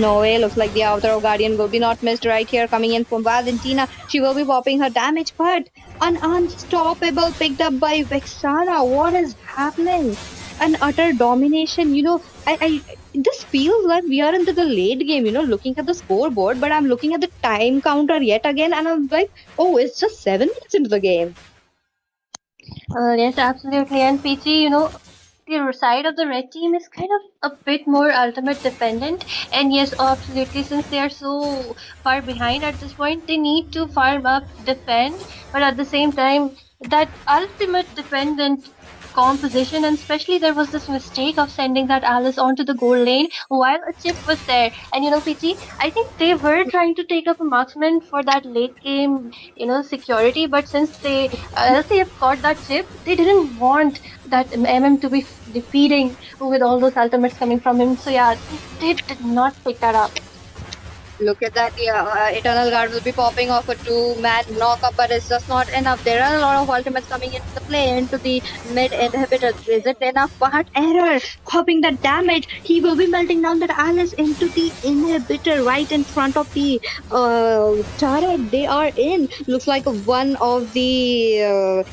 No way, looks like the outer of Guardian will be not missed right here coming in from Valentina. She will be popping her damage, but an unstoppable picked up by Vexana. What is happening? An utter domination. I this feels like we are into the late game, looking at the scoreboard, but I'm looking at the time counter yet again, and I'm like, oh, it's just 7 minutes into the game. Yes, absolutely. And PT, the side of the red team is kind of a bit more ultimate dependent. And yes, absolutely, since they are so far behind at this point, they need to farm up, defend, but at the same time, that ultimate dependent composition, and especially there was this mistake of sending that Alice onto the goal lane while a chip was there. And PT, I think they were trying to take up a marksman for that late game, security, but since they LCF got that chip, they didn't want that to be defeating with all those ultimates coming from him. So yeah, they did not pick that up. Look at that, yeah. Eternal Guard will be popping off a 2-man knockup, but it's just not enough. There are a lot of ultimates coming into the play, into the mid inhibitor. Is it enough? But error, popping that damage. He will be melting down that Alice into the inhibitor right in front of the turret they are in. Looks like one of the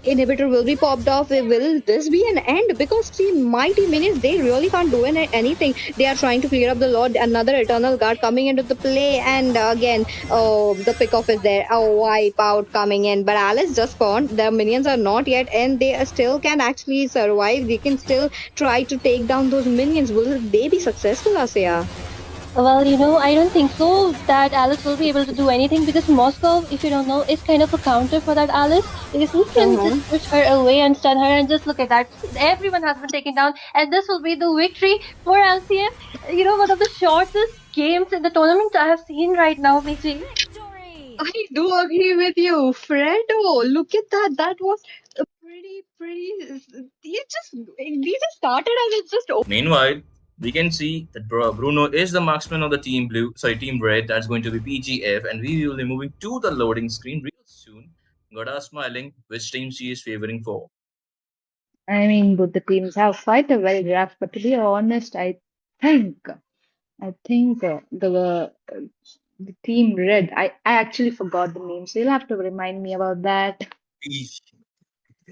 inhibitor will be popped off. Will this be an end? Because the mighty minions, they really can't do anything. They are trying to clear up the Lord. Another Eternal Guard coming into the play, and again, the pickoff is there. A wipe out coming in, but Alice just spawned. The minions are not yet, and they still can actually survive. They can still try to take down those minions. Will they be successful, Asya? Well, I don't think so that Alice will be able to do anything because Moscow, if you don't know, is kind of a counter for that Alice because he can Uh-huh. just push her away and stun her and just look at that. Everyone has been taken down and this will be the victory for LCM. One of the shortest games in the tournament I have seen right now, Michi. I do agree with you, Fredo. Look at that. That was a pretty. They just started and it's just Meanwhile, we can see that Bruno is the marksman of the team blue, sorry, team red. That's going to be PGF, and we will be moving to the loading screen real soon. Goda smiling, which team she is favoring for. I mean, both the teams have quite a well draft, but to be honest, think, the team red. I actually forgot the name, so you'll have to remind me about that. PG.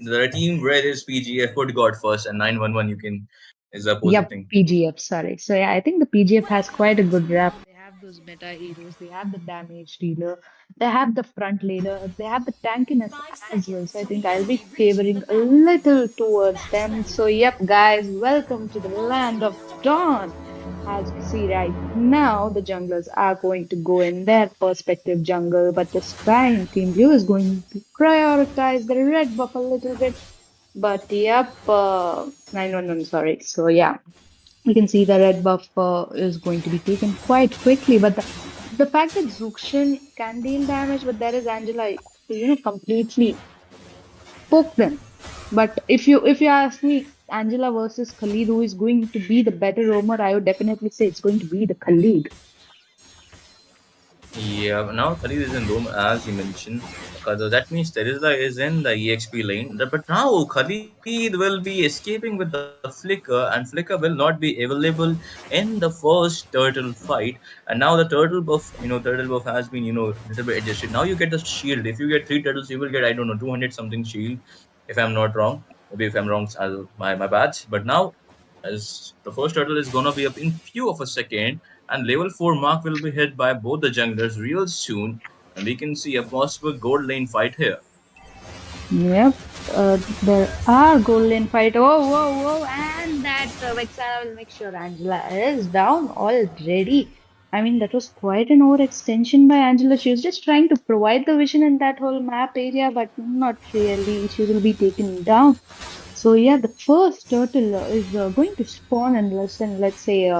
The team red is PGF, put God first, and 911 you can is the opposing Yep, thing. PGF. Sorry. So yeah, I think the PGF has quite a good draft. They have those meta heroes. They have the damage dealer. They have the front laner. They have the tankiness as well. So I think I'll be favoring a little towards them. So yep, guys, welcome to the land of Dawn. As we see right now, the junglers are going to go in their perspective jungle, but this time Team Blue is going to prioritize the red buff a little bit. But yep, 911, sorry. So yeah, we can see the red buff is going to be taken quite quickly. But the fact that Zuxian can deal damage, but there is Angela, completely poke them. But if you ask me, Angela versus Khalid, who is going to be the better roamer, I would definitely say it's going to be the Khalid. Yeah, but now Khalid is in Rome, as you mentioned. Because that means Terizla is in the EXP lane. But now Khalid will be escaping with the Flicker, and Flicker will not be available in the first turtle fight. And now the turtle buff has been, little bit adjusted. Now you get the shield. If you get three turtles, you will get, I don't know, 200 something shield, if I'm not wrong. Maybe if I'm wrong, my bad. But now, as the first turtle is gonna be up in few of a second, and level 4 mark will be hit by both the junglers real soon, and we can see a possible gold lane fight here. Yep, there are golden fight. Oh, whoa, whoa, and that Vexana will make sure Angela is down already. I mean, that was quite an overextension by Angela. She was just trying to provide the vision in that whole map area, but not really. She will be taken down. So yeah, the first turtle is going to spawn in less than, let's say,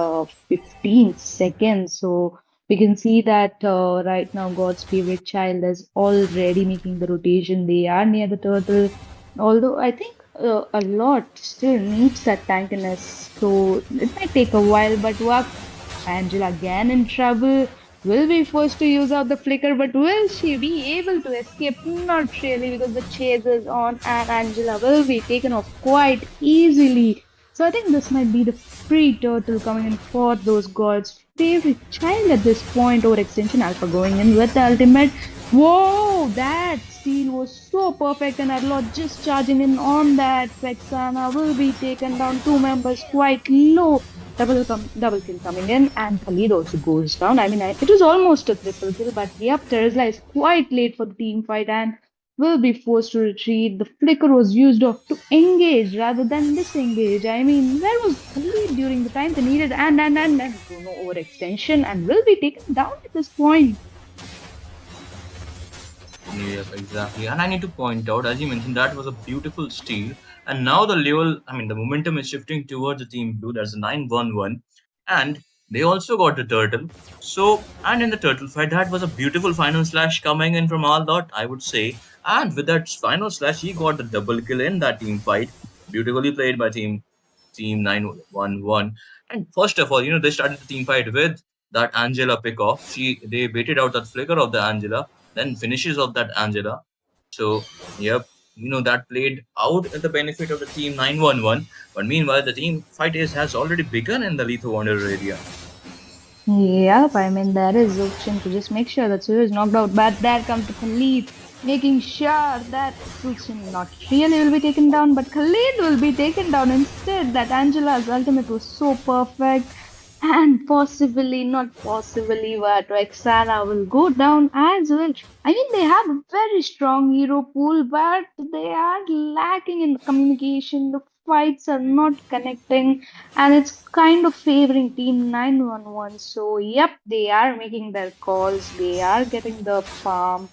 15 seconds. So we can see that right now God's favorite child is already making the rotation. They are near the turtle, although I think a lot still needs that tankiness. So it might take a while, but wow, Angela again in trouble. Will be forced to use out the flicker, but will she be able to escape? Not really, because the chase is on, and Angela will be taken off quite easily. So I think this might be the free turtle coming in for those gods' favorite child at this point, or Extension Alpha going in with the ultimate. Whoa, that steal was so perfect, and Arlot just charging in on that. Vexana will be taken down, two members quite low. Double kill coming in, and Khalid also goes down. I mean, it was almost a triple kill, but yep, Terizla is quite late for the team fight and will be forced to retreat. The flicker was used off to engage rather than disengage. I mean, where was Khalid during the time they needed? And Bruno overextension and will be taken down at this point. Yep, exactly. And I need to point out, as you mentioned, that was a beautiful steal. And now the level, the momentum is shifting towards the team blue. That's a 9-1-1. And they also got the turtle. So, and in the turtle fight, that was a beautiful final slash coming in from Aldot, I would say. And with that final slash, he got the double kill in that team fight. Beautifully played by team 9-1-1. And first of all, they started the team fight with that Angela pick off. They baited out that flicker of the Angela, then finishes of that Angela. So, yep, that played out at the benefit of the team 9-1-1. But meanwhile, the team fight has already begun in the Lethal Wanderer area. Yep, I mean, there is Zuxian to just make sure that Surya is knocked out. But there comes the Khalid, making sure that Zuxian not really will be taken down, but Khalid will be taken down instead. That Angela's ultimate was so perfect. And possibly, not possibly, but Roxana will go down as well. I mean, they have a very strong hero pool, but they are lacking in the communication. The fights are not connecting, and it's kind of favoring Team 911. So, yep, they are making their calls, they are getting the farm.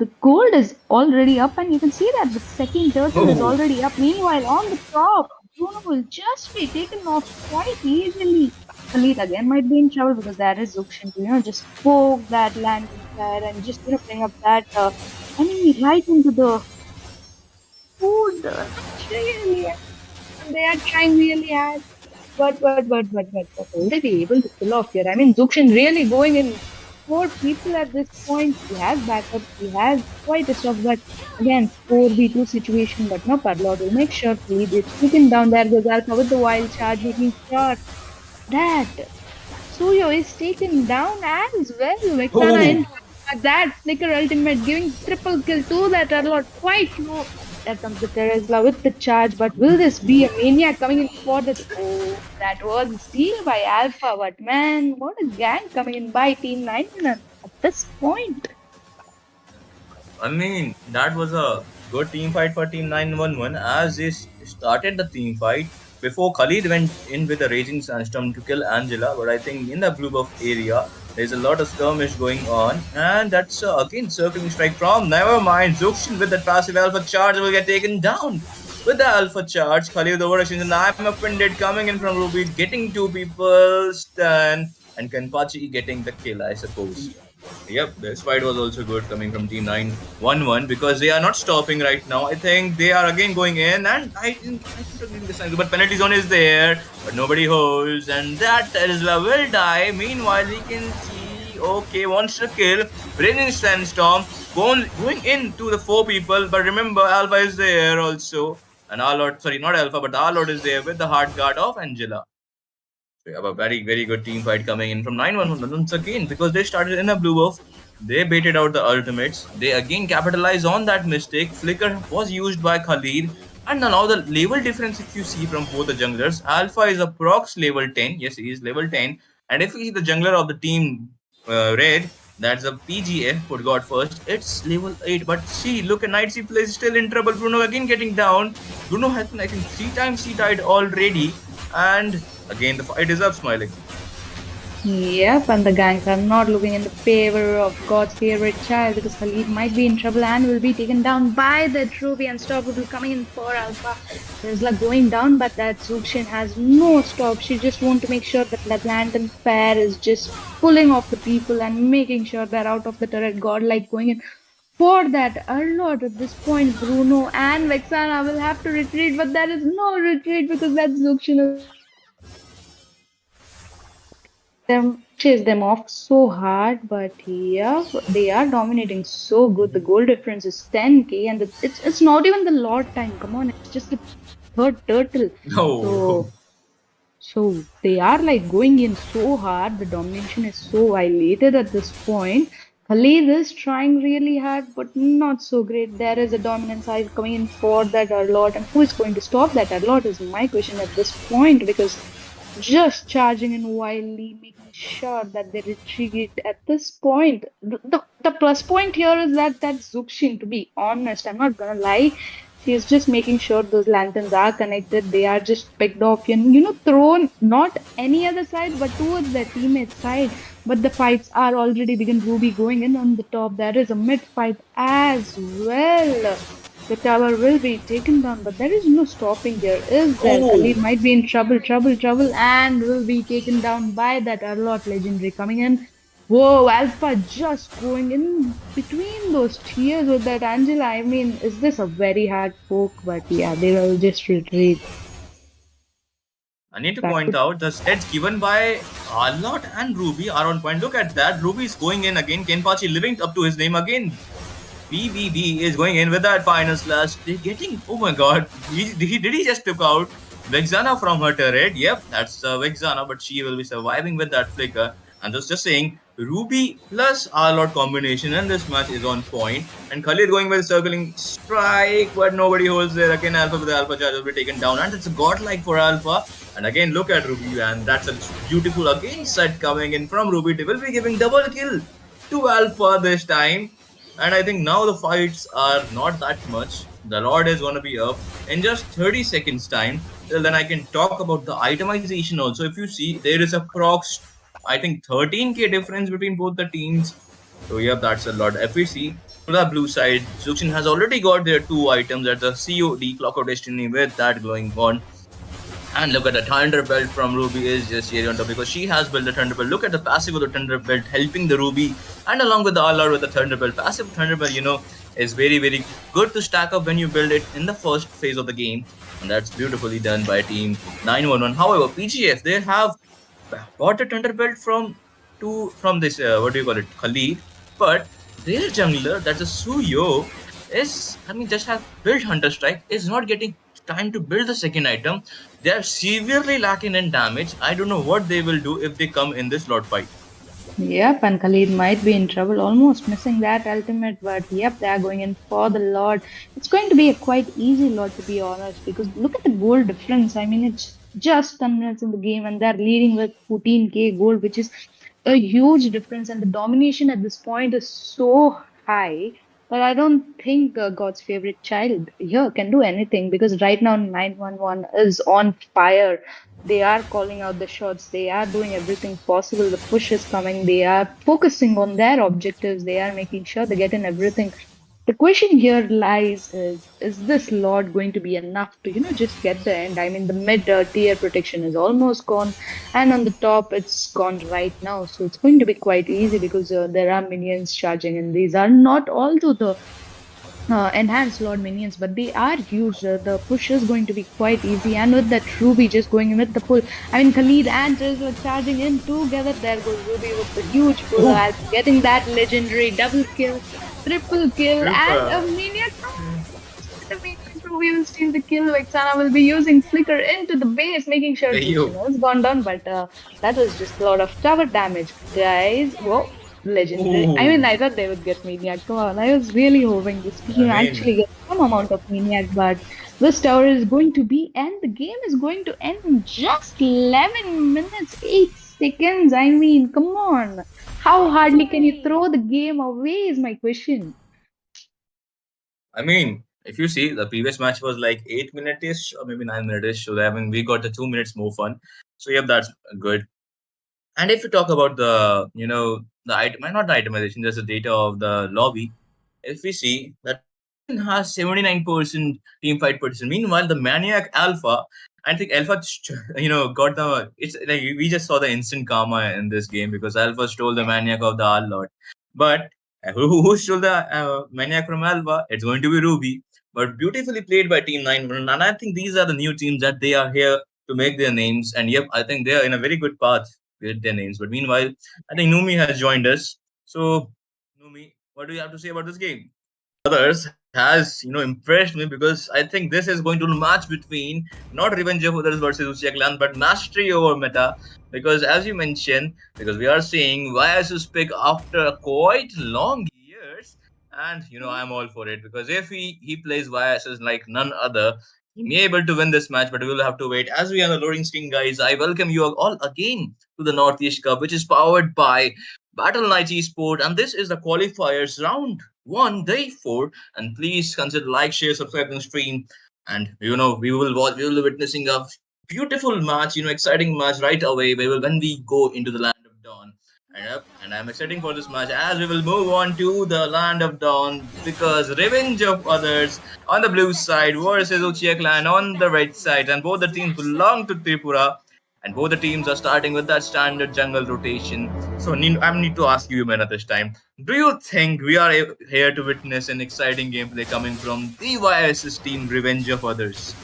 The gold is already up, and you can see that the second turtle is Oh, already up. Meanwhile, on the top, Bruno will just be taken off quite easily. Khalid again might be in trouble because there is Zukshin to, just poke that lantern flare and just, bring up that enemy right into the food. Not really. They are trying really hard. But will they be able to pull off here? I mean, Zukshin really going in four people at this point. He has backups, he has quite a stuff, but again, 4v2 situation. But no, Parlot will make sure to lead it. Taken down there goes Alpha with the wild charge, making sure that Suyo is taken down as well. Vexana oh. in that flicker ultimate giving triple kill to that Arlot quite low. There comes the Teresla with the charge, but will this be a maniac coming in for the oh that was a steal by Alpha, but man, what a gang coming in by Team 9 at this point. I mean, that was a good team fight for Team 911 as they started the team fight before Khalid went in with a raging sandstorm to kill Angela. But I think in the blue buff area, there's a lot of skirmish going on, and that's again circling strike from. Never mind, Zuxin with the passive alpha charge will get taken down. With the alpha charge, Khalid overactions, and I'm offended coming in from Ruby, getting two people stun, and Kenpachi getting the kill, I suppose. Yep, this fight was also good coming from Team 911 because they are not stopping right now. I think they are again going in, and I think this time, but penalty zone is there, but nobody holds, and that Tesla will die. Meanwhile, we can see okay, wants to kill, raging sandstorm, going into the four people, but remember Alpha is there also, and Arlord, sorry, not Alpha, but Arlord is there with the hard guard of Angela. We have a very, very good team fight coming in from 911 once again because they started in a blue buff. They baited out the ultimates. They again capitalized on that mistake. Flicker was used by Khalid. And now the level difference, if you see from both the junglers, Alpha is approx level 10. Yes, he is level 10. And if you see the jungler of the team Red, that's a PGF, put God first, it's level 8. But see, look at Night C plays still in trouble. Bruno again getting down. Bruno has been, I think, 3 times he died already. And again, the fight is up, Smiling. Yep, and the gangs are not looking in the favor of God's favorite child because Khalid might be in trouble and will be taken down by the Ruby Unstoppable coming in for Alpha. There's like going down, but that Zukshin has no stop. She just wants to make sure that that Lantern Fair is just pulling off the people and making sure they're out of the turret. Godlike going in for that Arlott at this point. Bruno and Vexana will have to retreat, but there is no retreat because that Zukshin chase them off so hard, but yeah, they are dominating so good. The goal difference is 10k, and it's not even the Lord time. Come on, it's just the third turtle. No. So they are like going in so hard. The domination is so violated at this point. Khalid is trying really hard, but not so great. There is a dominant side coming in for that Arlott, and who is going to stop that Arlott is my question at this point because just charging in wildly, making sure that they retreat at this point. The plus point here is that Zukshin, to be honest, I'm not gonna lie, she is just making sure those lanterns are connected. They are just picked off and thrown not any other side but towards their teammate side. But the fights are already begin. Ruby going in on the top. There is a mid fight as well. The tower will be taken down, but there is no stopping here, is there? Oh. Khalid might be in trouble, and will be taken down by that Arlott legendary coming in. Whoa, Alpha just going in between those tiers with that Angela. I mean, is this a very hard poke? But yeah, they will just retreat. I need to Back point to out the stats given by Arlott and Ruby are on point. Look at that. Ruby is going in again. Kenpachi living up to his name again. BBB is going in with that final slash. They're getting, oh my god, he just took out Vexana from her turret. Yep, that's Vexana, but she will be surviving with that flicker. And just saying, Ruby plus Arlott combination in this match is on point. And Khalid going with circling strike, but nobody holds there. Again, Alpha with the Alpha charge will be taken down. And it's a godlike for Alpha. And again, look at Ruby, and that's a beautiful again set coming in from Ruby. They will be giving double kill to Alpha this time. And I think now the fights are not that much. the Lord is gonna be up in just 30 seconds time. Till then, I can talk about the itemization also. If you see, there is approx, I think 13k difference between both the teams. So yeah, that's a lot. If we see to the blue side, Zuxin has already got their two items at the COD Clock of Destiny with that glowing bond. And look at the Thunderbelt from Ruby is just here on top because she has built the Thunderbelt. Look at the passive of the Thunderbelt helping the Ruby, and along with the Allard with the Thunderbelt. Passive Thunderbelt, is very, very good to stack up when you build it in the first phase of the game. And that's beautifully done by Team 911. However, PGF, they have bought the Thunderbelt from this, what do you call it, Khalid. But their jungler, that's a Suyo, just have built Hunter Strike, is not getting time to build the second item. They are severely lacking in damage. I don't know what they will do if they come in this lot fight. Yep, and Khalid might be in trouble, almost missing that ultimate, but yep, they are going in for the Lord. It's going to be a quite easy Lord, to be honest, because look at the gold difference. I mean, it's just 10 minutes in the game, and they're leading with 14k gold, which is a huge difference, and the domination at this point is so high. But I don't think God's favorite child here can do anything because right now 911 is on fire. They are calling out the shots. They are doing everything possible. The push is coming. They are focusing on their objectives. They are making sure they get in everything. The question here lies is this Lord going to be enough to, just get the end? I mean, the mid tier protection is almost gone, and on the top, it's gone right now. So it's going to be quite easy because there are minions charging, and these are not all to the enhanced Lord minions, but they are huge. The push is going to be quite easy, and with that Ruby just going in with the pull. I mean, Khalid and Triz were charging in together. There goes Ruby with the huge pull, getting that legendary double kill, triple kill, and a minion. The minion Ruby will steal the kill. Vexana will be using Flicker into the base, making sure Hey, Lucian has gone down, but that was just a lot of tower damage, guys. Whoa. Legendary. I mean, I thought they would get Maniac. Come on, I was really hoping this I team mean, actually gets some amount of Maniac, but this tower is going to be, and the game is going to end in just 11 minutes, 8 seconds. I mean, come on. How hardly can you throw the game away, is my question. I mean, if you see, the previous match was like 8 minutes or maybe 9 minutes. So I mean, we got the 2 minutes more fun. So yep, that's good. And if you talk about the item, not the itemization, just the data of the lobby. If we see that Ruben has 79% team fight percent. Meanwhile, the Maniac Alpha, I think Alpha, got the. It's like we just saw the instant karma in this game because Alpha stole the Maniac of the R Lord. But who stole the Maniac from Alpha? It's going to be Ruby. But beautifully played by Team 9. And I think these are the new teams that they are here to make their names. And yep, I think they are in a very good path with their names. But meanwhile, I think Numi has joined us. So, Numi, what do you have to say about this game? Others has impressed me because I think this is going to be a match between not Revenge of Others versus Uchiha Clan but mastery over meta, because as you mentioned, because we are seeing YS's pick after quite long years, and I'm all for it because if he plays YS's like none other, he may able to win this match, but we will have to wait. As we are on the loading screen, guys, I welcome you all again to the Northeast Cup, which is powered by Battle Night Esport, and this is the qualifiers round one, day four. And please consider like, share, subscribe, and stream. And we will be witnessing a beautiful match, exciting match right away. When we go into the land of dawn. And I'm excited for this match as we will move on to the land of dawn because Revenge of Others on the blue side versus Uchiha Clan on the red side, and both the teams belong to Tripura, and both the teams are starting with that standard jungle rotation. So I need to ask you, man, at this time, do you think we are here to witness an exciting gameplay coming from the YSS team Revenge of Others?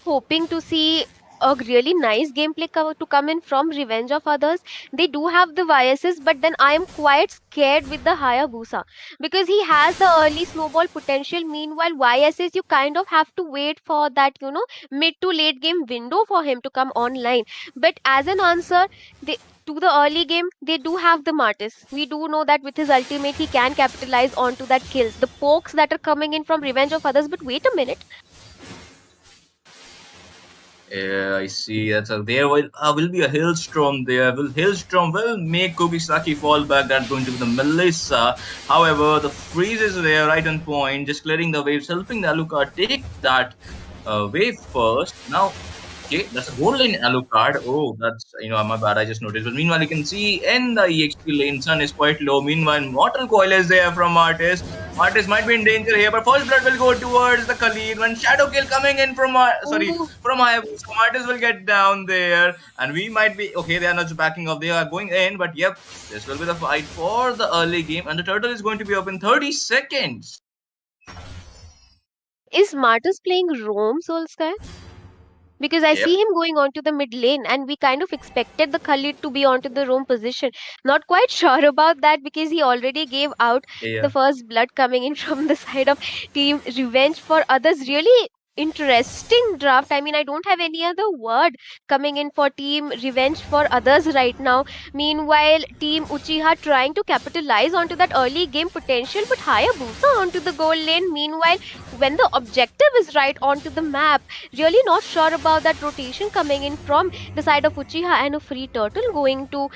Hoping to see a really nice gameplay to come in from Revenge of Others. They do have the biases, but then I am quite scared with the Hayabusa because he has the early snowball potential. Meanwhile, YSS, you kind of have to wait for that, mid to late game window for him to come online. But as an answer, they to the early game, they do have the Martis. We do know that with his ultimate, he can capitalize onto that kills, the pokes that are coming in from Revenge of Others. But wait a minute, Yeah, I see. There will be a hailstorm there. Hailstorm will make Kubisaki fall back. That's going to be the Melissa. However, the freeze is there right on point, just clearing the waves, helping the Alucard take that wave first. Now, okay, that's a gold lane Alucard. Oh, that's my bad. I just noticed. But meanwhile, you can see in the EXP lane, Sun is quite low. Meanwhile, Mortal Coil is there from Artis. Artis might be in danger here, but first blood will go towards the Khalid. When Shadow Kill coming in from Oh, from Hayabusa, Artis will get down there, and we might be okay. They are not backing off; they are going in. But yep, this will be the fight for the early game, and the turtle is going to be up in 30 seconds. is Martus playing Rome, Solskjaer? Because I Yep. see him going onto the mid lane, and we kind of expected the Khalid to be onto the roam position. Not quite sure about that because he already gave out Yeah. the first blood coming in from the side of Team Revenge for Others. Really interesting draft. I mean, I don't have any other word coming in for Team Revenge for Others right now. Meanwhile, Team Uchiha trying to capitalize onto that early game potential, but Hayabusa onto the goal lane. Meanwhile, when the objective is right onto the map, really not sure about that rotation coming in from the side of Uchiha, and a free turtle going to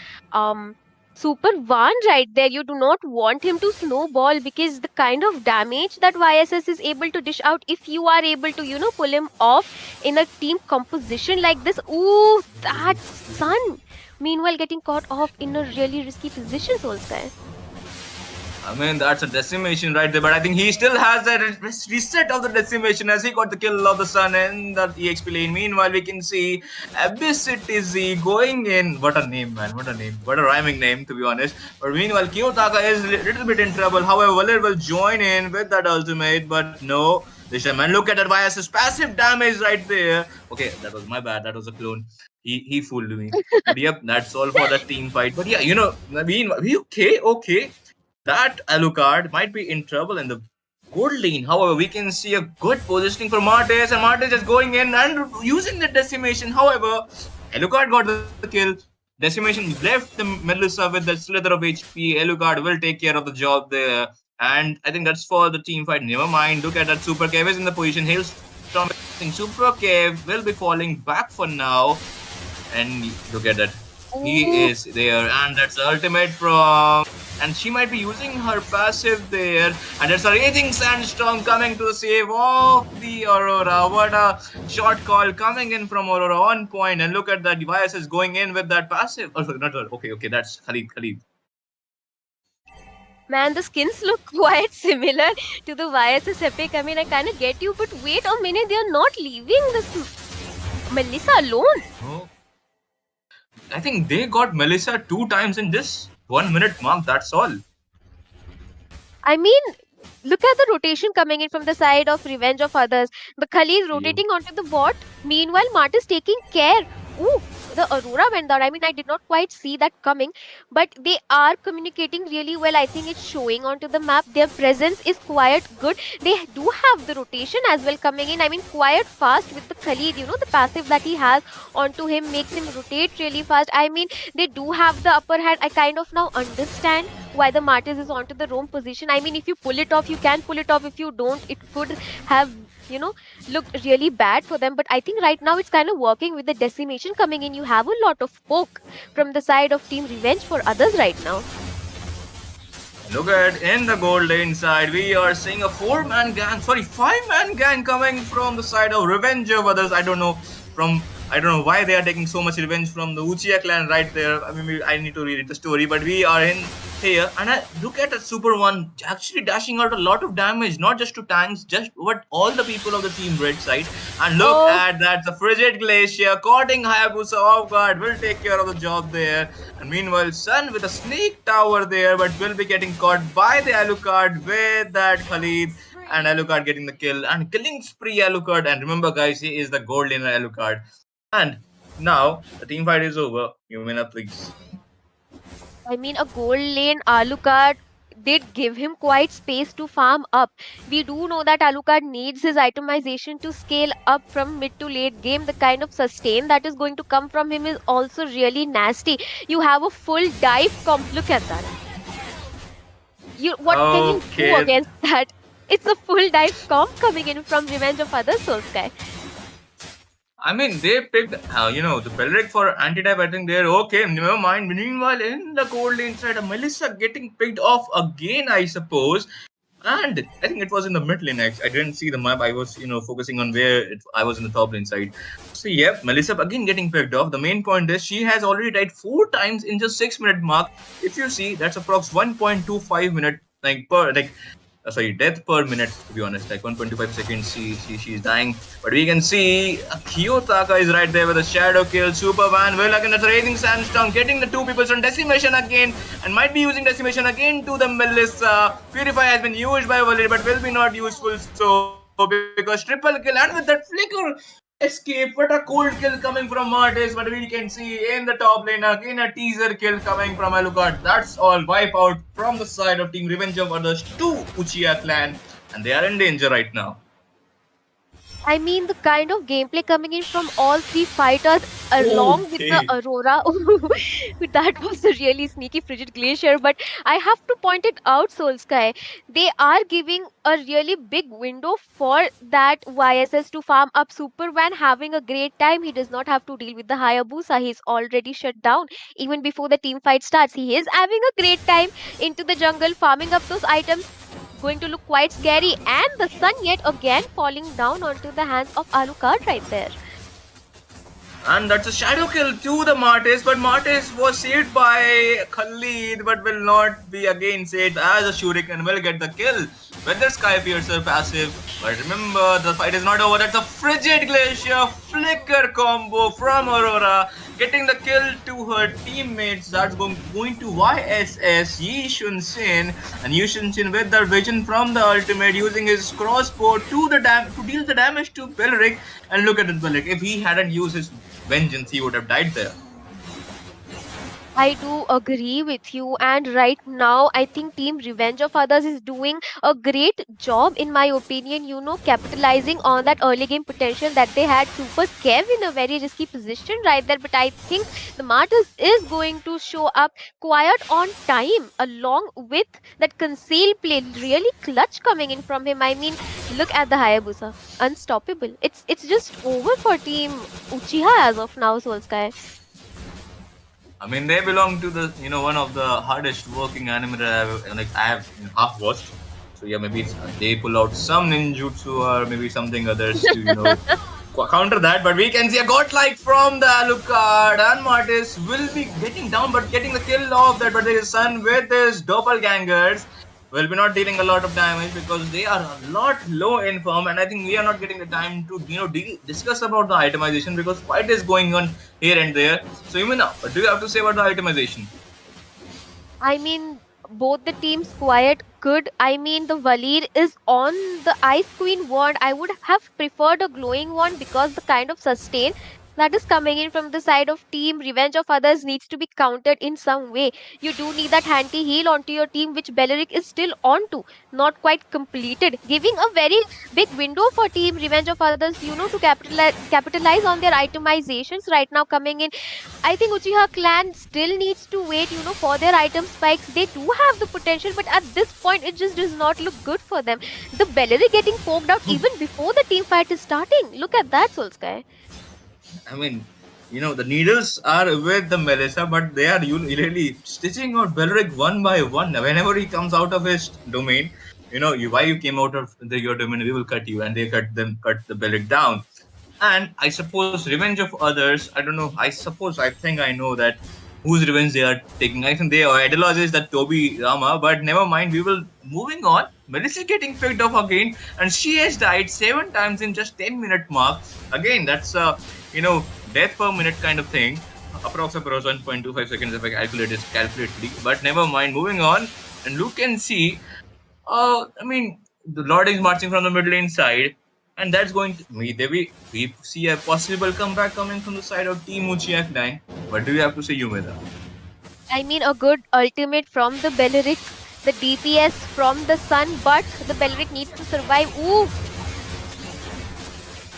Super One right there. You do not want him to snowball because the kind of damage that YSS is able to dish out, if you are able to, pull him off in a team composition like this. Ooh, that Sun. Meanwhile, getting caught off in a really risky position, Solskjaer. I mean, that's a decimation right there, but I think he still has that reset of the decimation as he got the kill of the Sun in the EXP lane. Meanwhile, we can see Abyssitizy going in. What a name, man. What a name. What a rhyming name, to be honest. But meanwhile, Kiyotaka is a little bit in trouble. However, Valer will join in with that ultimate, but no. This time, man, look at that YS's passive damage right there. Okay, that was my bad. That was a clone. He fooled me. But yep, that's all for that team fight. But yeah, I mean, okay that Alucard might be in trouble in the gold lane. However, we can see a good positioning for Martes, and Martes is going in and using the decimation. However, Alucard got the kill. Decimation left the Medusa with that slither of HP. Alucard will take care of the job there. And I think that's for the team fight. Never mind. Look at that. Super Cave is in the position. Hailstorm. Super Cave will be falling back for now. And look at that. He is there. And that's the ultimate from. And she might be using her passive there. And there's a raging sandstorm coming to the save of the Aurora. What a shot call coming in from Aurora on point. And look at that device is going in with that passive. Oh, sorry, not her. Okay, that's Khalid. Man, the skins look quite similar to the YSS Epic. I mean, I kind of get you, but wait a minute, they're not leaving this Melissa alone. Oh. I think they got Melissa 2 times in this 1 minute mark. That's all. I mean, look at the rotation coming in from the side of Revenge of Others. The Khali is Yeah. rotating onto the bot. Meanwhile, Mart is taking care. Ooh, the Aurora went down. I mean, I did not quite see that coming, but they are communicating really well. I think it's showing onto the map. Their presence is quite good. They do have the rotation as well coming in. I mean, quite fast with the Khalid. The passive that he has onto him makes him rotate really fast. I mean, they do have the upper hand. I kind of now understand why the Martis is onto the roam position. I mean, if you pull it off, you can pull it off. If you don't, it could have looked really bad for them. But I think right now it's kind of working with the decimation coming in. You have a lot of poke from the side of Team Revenge for Others right now. Look at in the gold lane side, we are seeing a 5-man gang coming from the side of Revenge of Others. I don't know why they are taking so much revenge from the Uchiha clan right there. I mean, I need to read the story, but we are in here, and I look at a Super One actually dashing out a lot of damage, not just to tanks, just what all the people of the Team Red side. And look at that, the Frigid Glacier caughting Hayabusa off guard will take care of the job there. And meanwhile, Sun with a snake tower there, but will be getting caught by the Alucard with that Khalid. And Alucard getting the kill and killing spree Alucard. And remember, guys, he is the gold laner Alucard. And now the team fight is over. Yumina, please. I mean, a gold lane Alucard did give him quite space to farm up. We do know that Alucard needs his itemization to scale up from mid to late game. The kind of sustain that is going to come from him is also really nasty. You have a full dive comp. Look at that. What can you do against that? It's a full dive comp coming in from Revenge of Others, Solskjaer. I mean, they picked, the Belric for anti-type. I think they're okay. Never mind. Meanwhile, in the cold lane side, Melissa getting picked off again, I suppose. And I think it was in the mid lane. I didn't see the map. I was, focusing on where I was in the top lane side. So, yep, Melissa again getting picked off. The main point is she has already died 4 times in just 6 minute mark. If you see, that's approx 1.25 minute, death per minute, to be honest, like 1.25 seconds she's dying. But we can see Kiyotaka is right there with a shadow kill. Superman will again, that's a Raging Sandstorm, getting the 2 people on decimation again, and might be using decimation again to the Melissa. Purify has been used by Valerie, but will be not useful so, because triple kill, and with that flicker escape. What a cold kill coming from Martis, but we can see in the top lane again a teaser kill coming from Alucard. That's all. Wipe out from the side of Team Revenge of Others to Uchiha clan, and they are in danger right now. I mean, the kind of gameplay coming in from all three fighters along with the Okay. Aurora. That was a really sneaky frigid glacier. But I have to point it out, Soul Sky. They are giving a really big window for that YSS to farm up Superman, having a great time. He does not have to deal with the Hayabusa. He's already shut down even before the team fight starts. He is having a great time into the jungle, farming up those items, going to look quite scary, and the sun yet again falling down onto the hands of Alucard right there. And that's a shadow kill to the Martis, but Martis was saved by Khalid, but will not be again saved as a Shuriken will get the kill with the Sky Piercer passive. But remember, the fight is not over. That's a Frigid Glacier Flicker combo from Aurora, getting the kill to her teammates. That's going to YSS Yi Shun Sin, and Yi Shun Sin with the vision from the ultimate, using his crossbow to deal the damage to Belric. And look at it, Belric. If he hadn't used his vengeance, he would have died there. I do agree with you, and right now I think Team Revenge of Others is doing a great job, in my opinion, capitalizing on that early game potential that they had. Super Kev in a very risky position right there, but I think the Martyrs is going to show up quite on time, along with that conceal play, really clutch coming in from him. I mean, look at the Hayabusa, unstoppable. It's just over for Team Uchiha as of now, Soulsky. I mean, they belong to the one of the hardest working anime that I have half watched. So yeah, maybe they pull out some ninjutsu or maybe something others to counter that. But we can see a godlike from the Alucard, and Martis will be getting down, but getting the kill off that. But there is Sun with his doppelgangers will be not dealing a lot of damage because they are a lot low in form, and I think we are not getting the time to discuss about the itemization because fight is going on here and there. So Yumina, what do you have to say about the itemization? I mean, both the teams quite good. I mean, the Valir is on the Ice Queen wand. I would have preferred a glowing wand because the kind of sustain that is coming in from the side of Team Revenge of Others needs to be countered in some way. You do need that anti heal onto your team, which Beleric is still onto, not quite completed, giving a very big window for Team Revenge of Others, to capitalize on their itemizations right now coming in. I think Uchiha clan still needs to wait, for their item spikes. They do have the potential, but at this point, it just does not look good for them. The Bellery getting poked out even before the team fight is starting. Look at that, Soulsky. I mean, the needles are with the Melissa, but they are really stitching out Belric one by one. Whenever he comes out of his domain, why you came out of your domain, we will cut you, and they cut the Belric down. And I suppose Revenge of Others, I don't know, I think I know that whose revenge they are taking. I think they idolize that Toby Rama, but never mind, we will moving on. Melissa getting picked off again, and she has died 7 times in just 10-minute mark. Again, that's death per minute kind of thing. Approximately 1.25 seconds if I calculate it calculatedly. But never mind, moving on. And you can see, I mean, the Lord is marching from the mid lane side. And that's going to we see a possible comeback coming from the side of Team Uchiha clan. What do you have to say, Yumeda? I mean, a good ultimate from the Beleric, the DPS from the Sun, but the Beleric needs to survive. Ooh!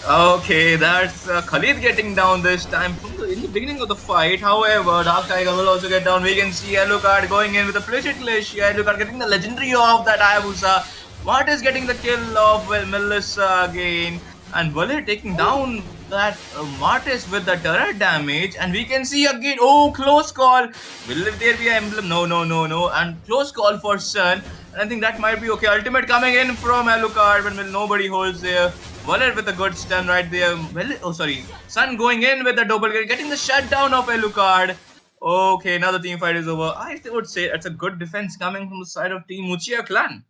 Okay, that's Khalid getting down this time in the beginning of the fight. However, Dark Tiger will also get down. We can see Alucard going in with a Frigid Glacier. Alucard getting the legendary of that Hayabusa. What is getting the kill of Melissa again? And Valir taking down that Martis with the turret damage, and we can see again. Oh, close call. Will there be an emblem? No, no, no, no. And close call for Sun. And I think that might be okay. Ultimate coming in from Alucard when nobody holds there. Wallet with a good stun right there. Well, oh, sorry. Sun going in with the double, getting the shutdown of Alucard. Okay, now the team fight is over. I would say it's a good defense coming from the side of Team Uchiha clan.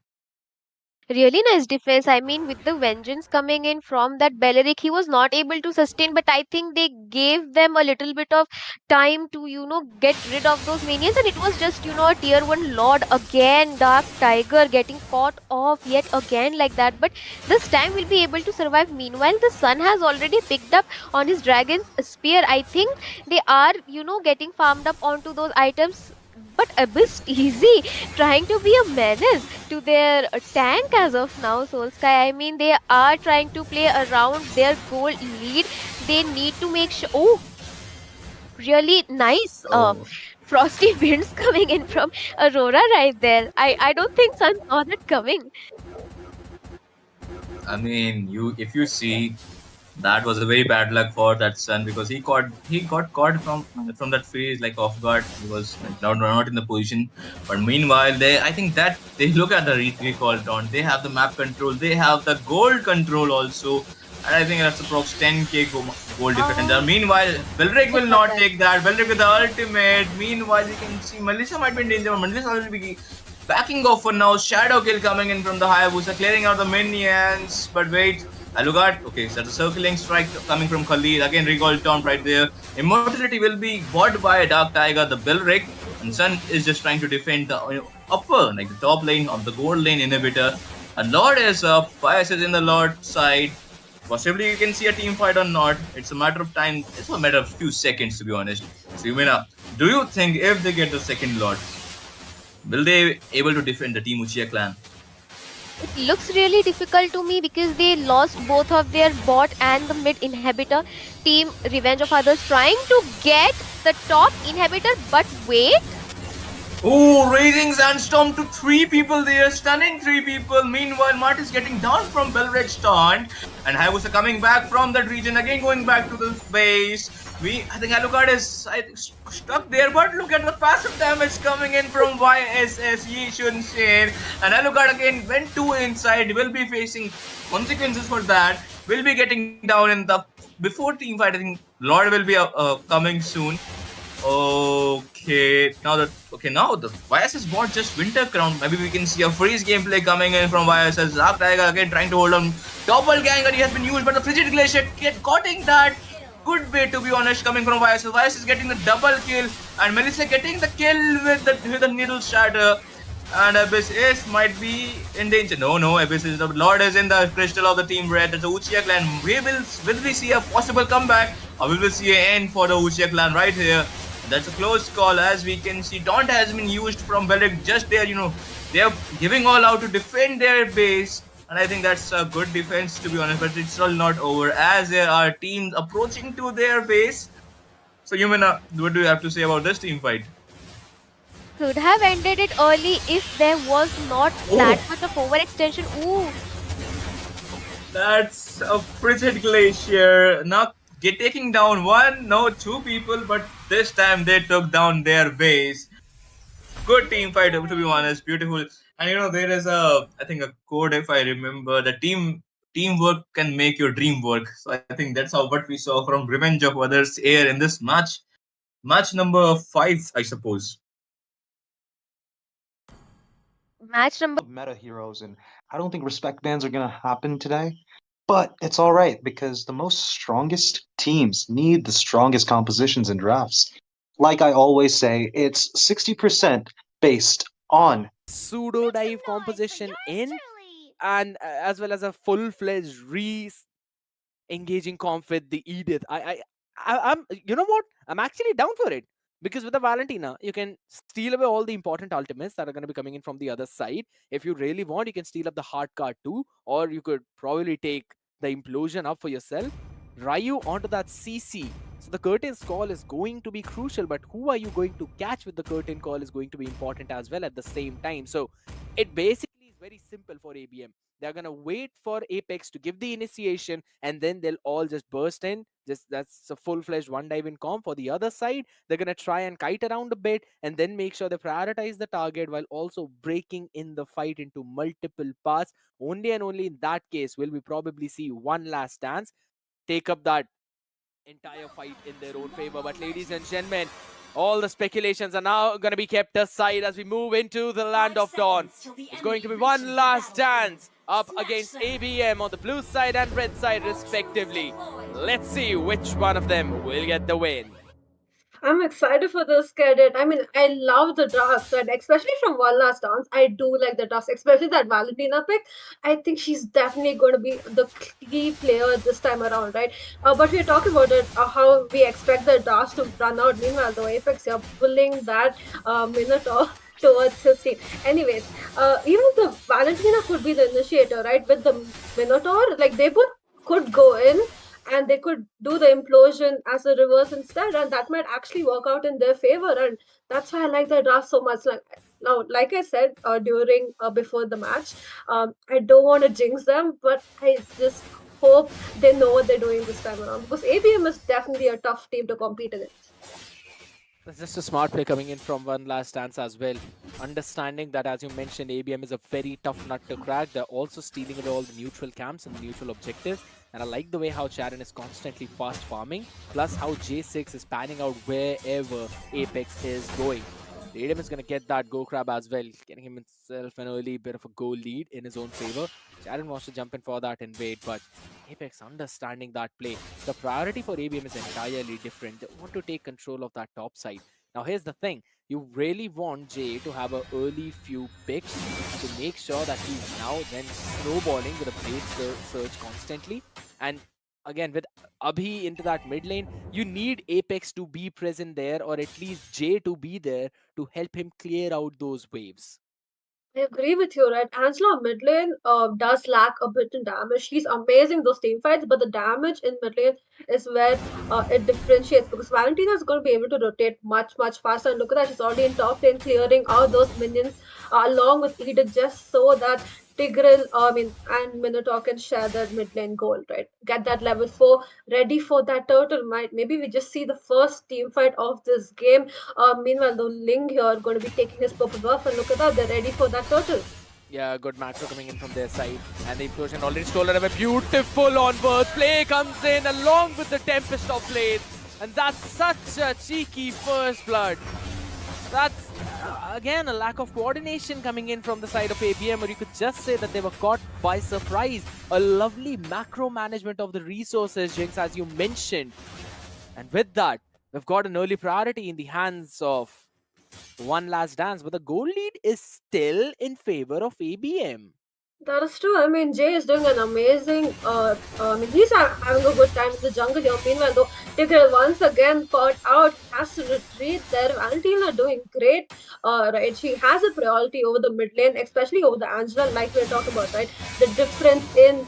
Really nice defense. I mean, with the vengeance coming in from that Belleric, he was not able to sustain, but I think they gave them a little bit of time to, get rid of those minions. And it was just, a tier 1 Lord again, Dark Tiger getting caught off yet again like that. But this time we'll be able to survive. Meanwhile, the Sun has already picked up on his Dragon's Spear. I think they are, getting farmed up onto those items. But Abyss easy trying to be a menace to their tank as of now, Soul Sky. I mean, they are trying to play around their goal lead. They need to make sure. Oh, really nice. Oh, Frosty winds coming in from Aurora right there. I don't think Sun saw that coming. I mean, if you see, that was a very bad luck for that Sun because he got caught from that phase like off guard. He was like, not in the position. But meanwhile, I think that they look at the recall taunt. They have the map control. They have the gold control also. And I think that's approx 10k gold defender. Meanwhile, Belric will not take that. Belric with the ultimate. Meanwhile, you can see Melissa might be in danger. Melissa will be backing off for now. Shadow kill coming in from the Hayabusa, clearing out the minions. But wait, Alucard. Okay, so that's a circling strike coming from Khalid. Again, recall taunt right there. Immortality will be bought by Dark Tiger, the Belric. And Sun is just trying to defend the upper, like the top lane of the gold lane inhibitor. A Lord is up. Bias is in the Lord side. Possibly you can see a team fight or not. It's a matter of time. It's a matter of few seconds, to be honest. So, Yumina, do you think if they get the second Lord, will they able to defend the Team Uchiha clan? It looks really difficult to me because they lost both of their bot and the mid inhibitor. Team Revenge of Others trying to get the top inhibitor, but wait. Oh, raising Sandstorm to 3 people there, stunning 3 people. Meanwhile, Mart is getting down from Belred's taunt, and Hayabusa coming back from that region, again going back to the base. I think Alucard is stuck there, but look at the passive damage coming in from YSS, Yi Shun Shin. And Alucard again went too inside, will be facing consequences for that. Will be getting down in the before team fight. I think Lord will be coming soon. Okay, now the YSS bot just Winter Crown. Maybe we can see a freeze gameplay coming in from YSS. Dark Tiger again trying to hold on. Doppelganger he has been used, but the Frigid Glacier getting that good way, to be honest, coming from YSS. YSS getting the double kill, and Melissa getting the kill with the needle shatter. And Abyss might be in danger. No, Abyss is the Lord is in the crystal of the Team Red. That's the Uchiha clan. Will we see a possible comeback, or will we see an end for the Uchiha clan right here? That's a close call, as we can see. Taunt has been used from Belric just there, they are giving all out to defend their base. And I think that's a good defense, to be honest, but it's all not over as there are teams approaching to their base. So, Yumina, what do you have to say about this team fight? Could have ended it early if there was not that much of overextension. Ooh. That's a Frigid Glacier. Now taking down 2 people, but this time they took down their base. Good team fight, to be honest. Beautiful. And there is I think a code, if I remember, the teamwork can make your dream work. So I think that's what we saw from Revenge of Others here in this match. Match number 5, I suppose. Match number. Meta heroes, and I don't think respect bans are gonna happen today. But it's all right because the most strongest teams need the strongest compositions in drafts. Like I always say, it's 60% based on pseudo dive composition in, and as well as a full-fledged engaging comp with the Edith. I'm you know what? I'm actually down for it. Because with the Valentina, you can steal away all the important ultimates that are going to be coming in from the other side. If you really want, you can steal up the hard card too. Or you could probably take the implosion up for yourself. Ryu onto that CC. So the curtain's call is going to be crucial. But who are you going to catch with the curtain call is going to be important as well at the same time. So it basically is very very simple for ABM. They're gonna wait for Apex to give the initiation, and then they'll all just burst in. Just that's a full-fledged one dive in comp. For the other side, they're gonna try and kite around a bit, and then make sure they prioritize the target while also breaking in the fight into multiple parts. Only and only in that case will we probably see one last dance take up that entire fight in their own favor. But ladies and gentlemen, all the speculations are now going to be kept aside as we move into the land of dawn. It's going to be one last dance up against ABM on the blue side and red side respectively. Let's see which one of them will get the win. I'm excited for this cadet. I mean, I love the drafts, and especially from One Last Dance, I do like the drafts, especially that Valentina pick. I think she's definitely going to be the key player this time around, right? But we're talking about it, how we expect the drafts to run out. Meanwhile, the Apex, you're pulling that Minotaur towards his team. Anyways, even the Valentina could be the initiator, right? With the Minotaur, like they both could go in and they could do the implosion as a reverse instead, and that might actually work out in their favor. And that's why I like the draft so much. Like now, like I said during before the match, I don't want to jinx them, but I just hope they know what they're doing this time around, because ABM is definitely a tough team to compete against. That's just a smart play coming in from One Last Dance as well. Understanding that, as you mentioned, ABM is a very tough nut to crack. They're also stealing away all the neutral camps and the neutral objectives. And I like the way how Charon is constantly fast farming, plus how J6 is panning out wherever Apex is going. Radom is going to get that Go Crab as well, getting himself an early bit of a goal lead in his own favor. Charon wants to jump in for that invade, but Apex understanding that play. The priority for ABM is entirely different. They want to take control of that top side. Now here's the thing. You really want Jay to have an early few picks to make sure that he's now then snowballing with a blade surge constantly. And again, with Abhi into that mid lane, you need Apex to be present there, or at least Jay to be there to help him clear out those waves. I agree with you, right? Angela mid lane does lack a bit in damage. She's amazing those team fights, but the damage in mid lane is where it differentiates, because Valentina is going to be able to rotate much, much faster. And look at that, she's already in top lane clearing out those minions along with Edith, just so that Tigreal, and Minotaur can share that mid lane goal, right? Get that level 4 ready for that turtle. Maybe we just see the first team fight of this game. Meanwhile, the Ling here going to be taking his purple buff, and look at that, they're ready for that turtle. Yeah, good macro coming in from their side. And the implosion already stolen away. Beautiful onward play comes in along with the Tempest of Blades. And that's such a cheeky first blood. That's, again, a lack of coordination coming in from the side of ABM, or you could just say that they were caught by surprise. A lovely macro management of the resources, Jinx, as you mentioned. And with that, we've got an early priority in the hands of One Last Dance, but the goal lead is still in favor of ABM. That is true. I mean, Jay is doing an amazing. He's having a good time in the jungle here. Meanwhile, though, Tigreal once again caught out, has to retreat there. Valentina doing great. Right, she has a priority over the mid lane, especially over the Angela, like we are talking about, right? The difference in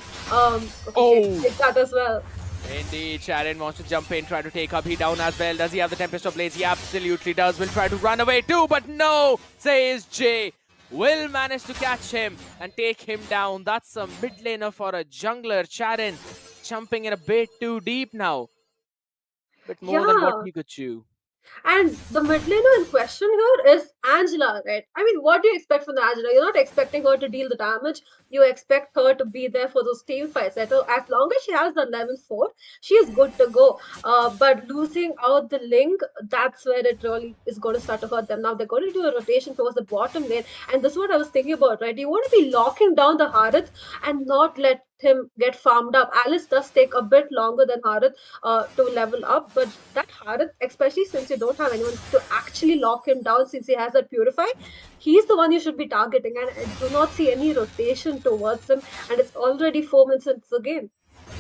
take that as well. Indeed, Sharon wants to jump in, try to take Abhi down as well. Does he have the Tempest of Blades? He absolutely does. Will try to run away too, but no, says Jay. Will manage to catch him and take him down. That's a mid laner for a jungler. Sharon jumping in a bit too deep now. Bit more than what he could chew. And the mid laner in question here is Angela, right? I mean, what do you expect from the Angela? You're not expecting her to deal the damage. You expect her to be there for those team fights. Right? So as long as she has the level 4, she is good to go. But losing out the link, that's where it really is going to start to hurt them. Now they're going to do a rotation towards the bottom lane. And this is what I was thinking about, right? You want to be locking down the Harith and not let him get farmed up. Alice does take a bit longer than Harith to level up, but that Harith, especially since you don't have anyone to actually lock him down, since he has that Purify, he's the one you should be targeting, and I do not see any rotation towards him, and it's already 4 minutes into the game.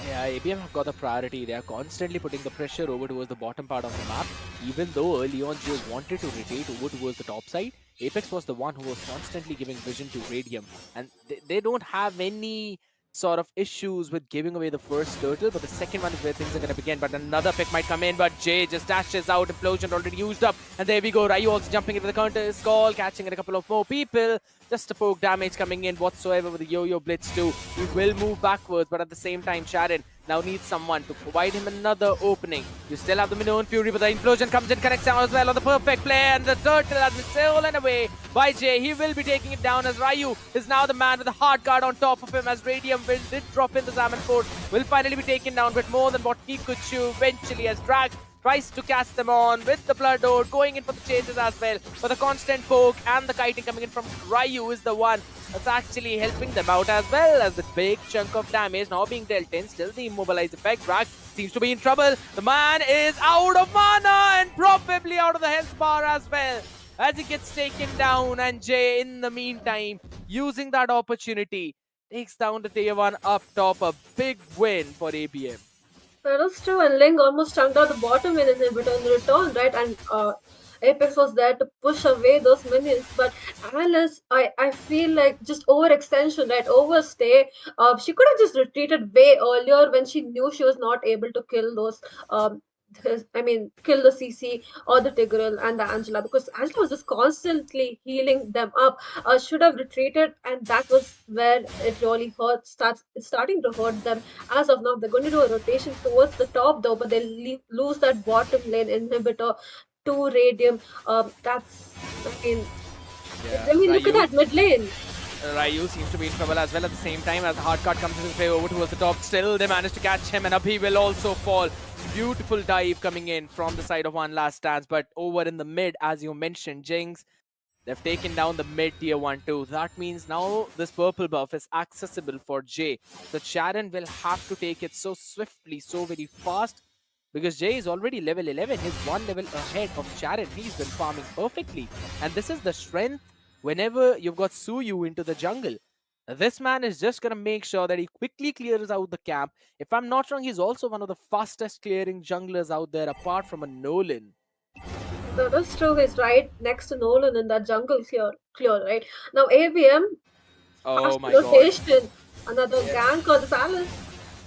Yeah, ABM have got the priority. They are constantly putting the pressure over towards the bottom part of the map. Even though early on Jay wanted to rotate over towards the top side, Apex was the one who was constantly giving vision to Radium. And they don't have any sort of issues with giving away the first turtle, but the second one is where things are going to begin. But another pick might come in, but Jay just dashes out. Implosion already used up, and there we go. Ryu also jumping into the counter is called, catching in a couple of more people. Just a poke damage coming in whatsoever with the yo-yo blitz too. He will move backwards, but at the same time, Sharon now needs someone to provide him another opening. You still have the Minoan Fury, but the implosion comes in, connects out as well on the perfect play, and the turtle has been stolen away by Jay. He will be taking it down as Ryu is now the man with the hard guard on top of him, as Radium will did drop in the Salmon Fort, will finally be taken down, but more than what he could chew eventually, as Drag tries to cast them on with the Blood Ode, going in for the chases as well. But the constant poke and the kiting coming in from Ryu is the one that's actually helping them out, as well as the big chunk of damage now being dealt in. Still the immobilize effect. Drag seems to be in trouble. The man is out of mana and probably out of the health bar as well, as he gets taken down. And Jay, in the meantime, using that opportunity, takes down the tier 1 up top. A big win for ABM. That is true, and Ling almost chunked out the bottom lane inhibitor in return, right? And Apex was there to push away those minions. But Alice, I feel like just overextension, right? Overstay. She could have just retreated way earlier when she knew she was not able to kill those. Kill the CC or the Tigreal and the Angela, because Angela was just constantly healing them up. Should have retreated, and that was where it really it's starting to hurt them. As of now, they're going to do a rotation towards the top though, but they'll lose that bottom lane inhibitor to Radium. Look at Ryu. that mid lane. Ryu seems to be in trouble as well at the same time, as the hard card comes into play over towards the top. Still, they manage to catch him, and Abhi will also fall. Beautiful dive coming in from the side of One Last Stance, but over in the mid, as you mentioned, Jinx, they've taken down the mid tier 1 too. That means now this purple buff is accessible for Jay. So Sharon will have to take it so swiftly, so very fast, because Jay is already level 11. He's one level ahead of Sharon. He's been farming perfectly. And this is the strength whenever you've got Suyu into the jungle. This man is just going to make sure that he quickly clears out the camp. If I'm not wrong, he's also one of the fastest clearing junglers out there, apart from a Nolan. That is true. He's right next to Nolan in that jungle clear, right? Now ABM, Oh fast my god. rotation, another Yeah. gank on the Salad.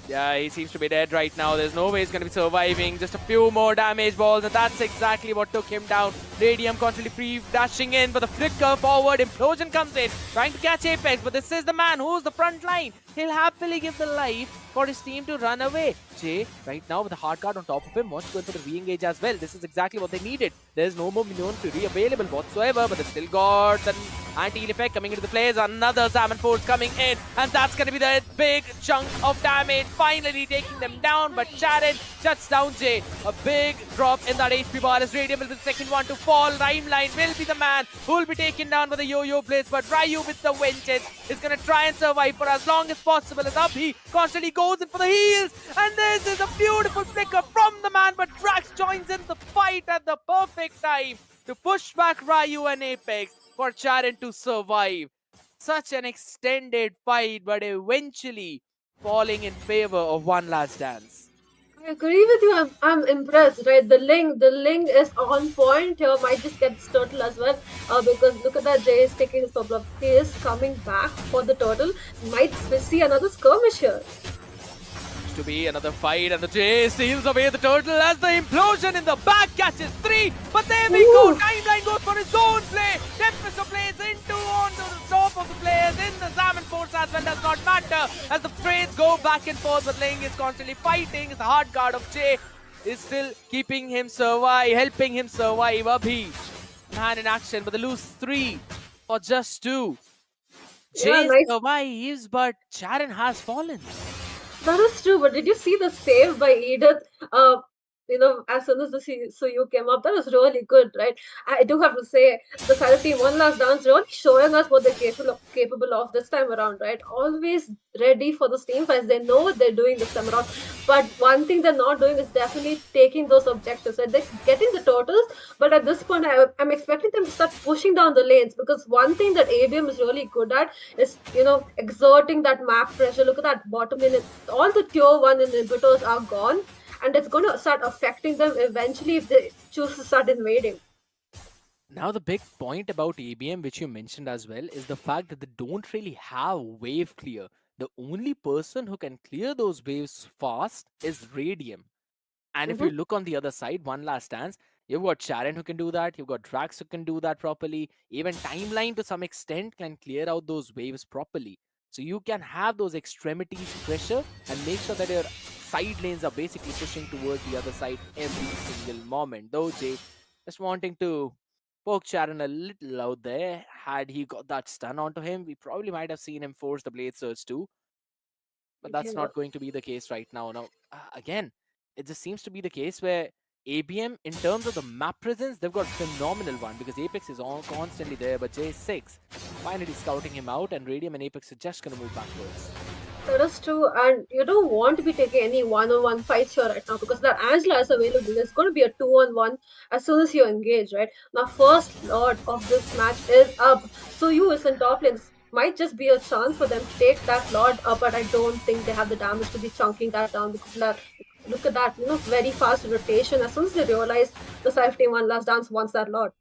Yeah, he seems to be dead right now. There's no way he's going to be surviving. Just a few more damage balls, and that's exactly what took him down. Radium constantly free dashing in, but the flicker forward, implosion comes in, trying to catch Apex, but this is the man who's the front line. He'll happily give the life for his team to run away. Jay, right now with the hard card on top of him, wants to go for the re-engage as well. This is exactly what they needed. There's no more Minion Fury available whatsoever, but they still got the anti-heal effect coming into the plays. Another Salmon Force coming in, and that's going to be the big chunk of damage, finally taking them down. But Sharon shuts down Jay. A big drop in that HP bar as Radium will be the second one to fall. Rimeline will be the man who will be taken down by the yo-yo blades, but Ryu with the vengeance is going to try and survive for as long as possible, as Abhi constantly goes in for the heals, and this is a beautiful flicker from the man, but Drax joins in the fight at the perfect time to push back Ryu and Apex for Sharon to survive. Such an extended fight, but eventually falling in favor of One Last Dance. I agree with you. I'm impressed, right? The Ling is on point here. Might just get this turtle as well, because look at that. Jay is taking his problem. He is coming back for the turtle. Might see another skirmish here. To be another fight, and the Jay steals away the turtle as the implosion in the back catches 3. But there we go. Timeline goes for his own play. Tempest plays into onto the top of the players in the Salmon Force as well. Does not matter as the trades go back and forth. But Ling is constantly fighting. The hard guard of Jay is still keeping him survive, helping him survive. Abhi, man in action, but they lose 3 or just 2. Jay nice. survives, but Sharon has fallen. That is true, but did you see the save by Edith? As soon as the Suyu came up, that was really good, right? I do have to say, the Silent Team One Last Dance really showing us what they're capable of this time around, right? Always ready for the team fights. They know what they're doing this time around. But one thing they're not doing is definitely taking those objectives. Right? They're getting the turtles, but at this point, I'm expecting them to start pushing down the lanes, because one thing that ABM is really good at is, exerting that map pressure. Look at that bottom lane. All the tier 1 inhibitors are gone, and it's going to start affecting them eventually if they choose to start invading. Now, the big point about ABM, which you mentioned as well, is the fact that they don't really have wave clear. the only person who can clear those waves fast is Radium. And if Mm-hmm. you look on the other side, one last stance, you've got Sharon who can do that, you've got Drax who can do that properly, even Timeline to some extent can clear out those waves properly. So you can have those extremities pressure and make sure that your side lanes are basically pushing towards the other side every single moment. Though Jay just wanting to poke Sharon a little out there. Had he got that stun onto him, we probably might have seen him force the Blade Surge too, but that's Yeah. not going to be the case right now. Now, again, it just seems to be the case where ABM, in terms of the map presence, they've got phenomenal one because Apex is all constantly there, but J6 finally scouting him out, and Radium and Apex are just going to move backwards. That is true, and you don't want to be taking any one-on-one fights here right now because that Angela is available. There's going to be a two-on-one as soon as you engage, right? Now, first lord of this match is up. So you is in top lane. This might just be a chance for them to take that lord up, but I don't think they have the damage to be chunking that down because look at that, very fast rotation. As soon as they realize the Cypher team one last dance wants that lord.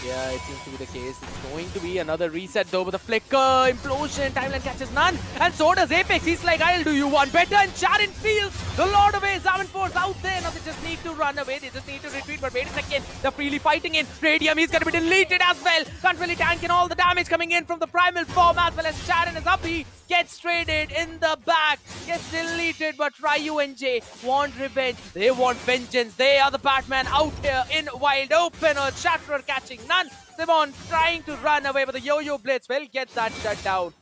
Yeah, it seems to be the case. It's going to be another reset though with a flicker, implosion, timeline catches none, and so does Apex. He's like, I'll do you one better, and Sharon steals the Lord away. Zaman Force out there. Now they just need to run away. They just need to retreat, but wait a second. They're freely fighting in. Radium, he's going to be deleted as well. Can't really tank in all the damage coming in from the primal form as well as Sharon is up. He gets traded in the back, gets deleted, but Ryu and Jay want revenge. They want vengeance. They are the Batman out here in wide open. Or Shatterer catching none. Simon trying to run away, but the Yo-Yo Blitz will get that shut down.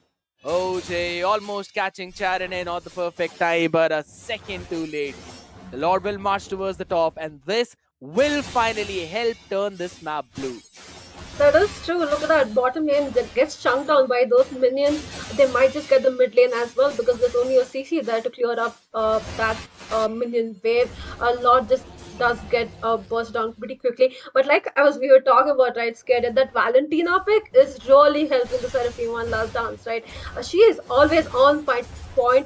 OJ almost catching Charon in at the perfect time, but a second too late. The Lord will march towards the top, and this will finally help turn this map blue. That is true. Look at that bottom lane that gets chunked down by those minions. They might just get the mid lane as well because there's only a CC there to clear up that minion wave. A lot just does get burst down pretty quickly. But like as we were talking about, right, Scared, that Valentina pick is really helping the Seraphine one last dance, right? She is always on point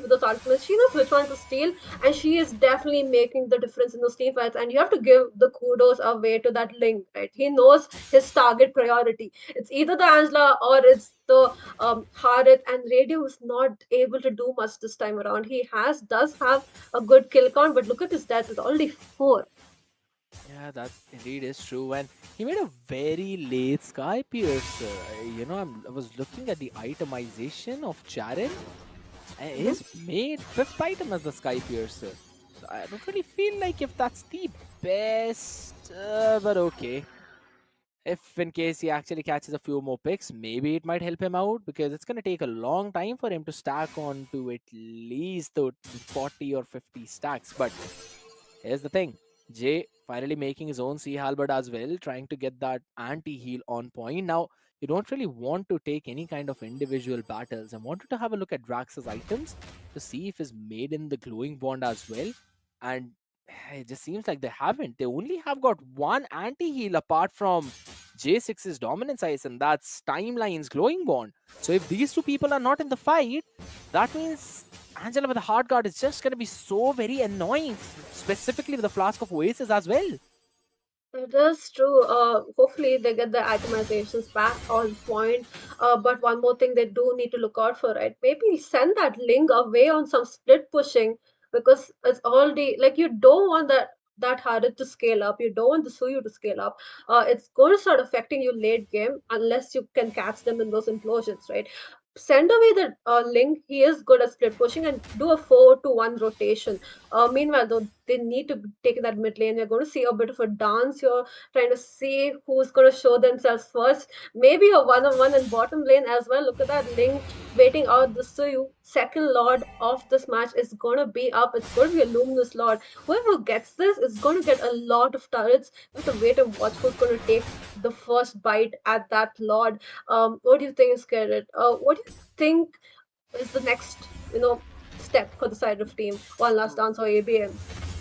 with those ultimates. She knows which one to steal, and she is definitely making the difference in those team fights. And you have to give the kudos away to that Link, right? He knows his target priority. It's either the Angela or it's the Harith, and Radio is not able to do much this time around. He does have a good kill count, but look at his death, it's only 4. Yeah, that indeed is true. And he made a very late Sky Piercer. I was looking at the itemization of Charon. And Mhm. he's made 5th item as the Sky Piercer. So I don't really feel like if that's the best, but okay. If in case he actually catches a few more picks, maybe it might help him out because it's going to take a long time for him to stack on to at least the 40 or 50 stacks. But here's the thing. Jay finally making his own Sea Halberd as well, trying to get that anti-heal on point. Now, you don't really want to take any kind of individual battles. I wanted to have a look at Drax's items to see if he's made in the glowing bond as well. And it just seems like they haven't. They only have got one anti-heal apart from J6's dominance ice, and that's Timeline's glowing bond. So if these two people are not in the fight, that means Angela with a hard guard is just going to be so very annoying, specifically with the Flask of Oasis as well. It is true. Hopefully they get the itemizations back on point. But one more thing they do need to look out for, right? Maybe send that link away on some split pushing because it's already like you don't want that Harith to scale up. You don't want the Suyu to scale up. It's going to start affecting you late game unless you can catch them in those implosions, right? Send away the link. He is good at split pushing and do a 4-to-1 rotation. Meanwhile, though, they need to take that mid lane. We're going to see a bit of a dance here, trying to see who's going to show themselves first. Maybe a one-on-one in bottom lane as well. Look at that Link waiting out the Suyu. Second Lord of this match is going to be up. It's going to be a Luminous Lord. Whoever gets this is going to get a lot of turrets. We have to wait and watch who's going to take the first bite at that Lord. What do you think, Scarlett? What do you think is the next, step for the side of team? One last dance or ABM?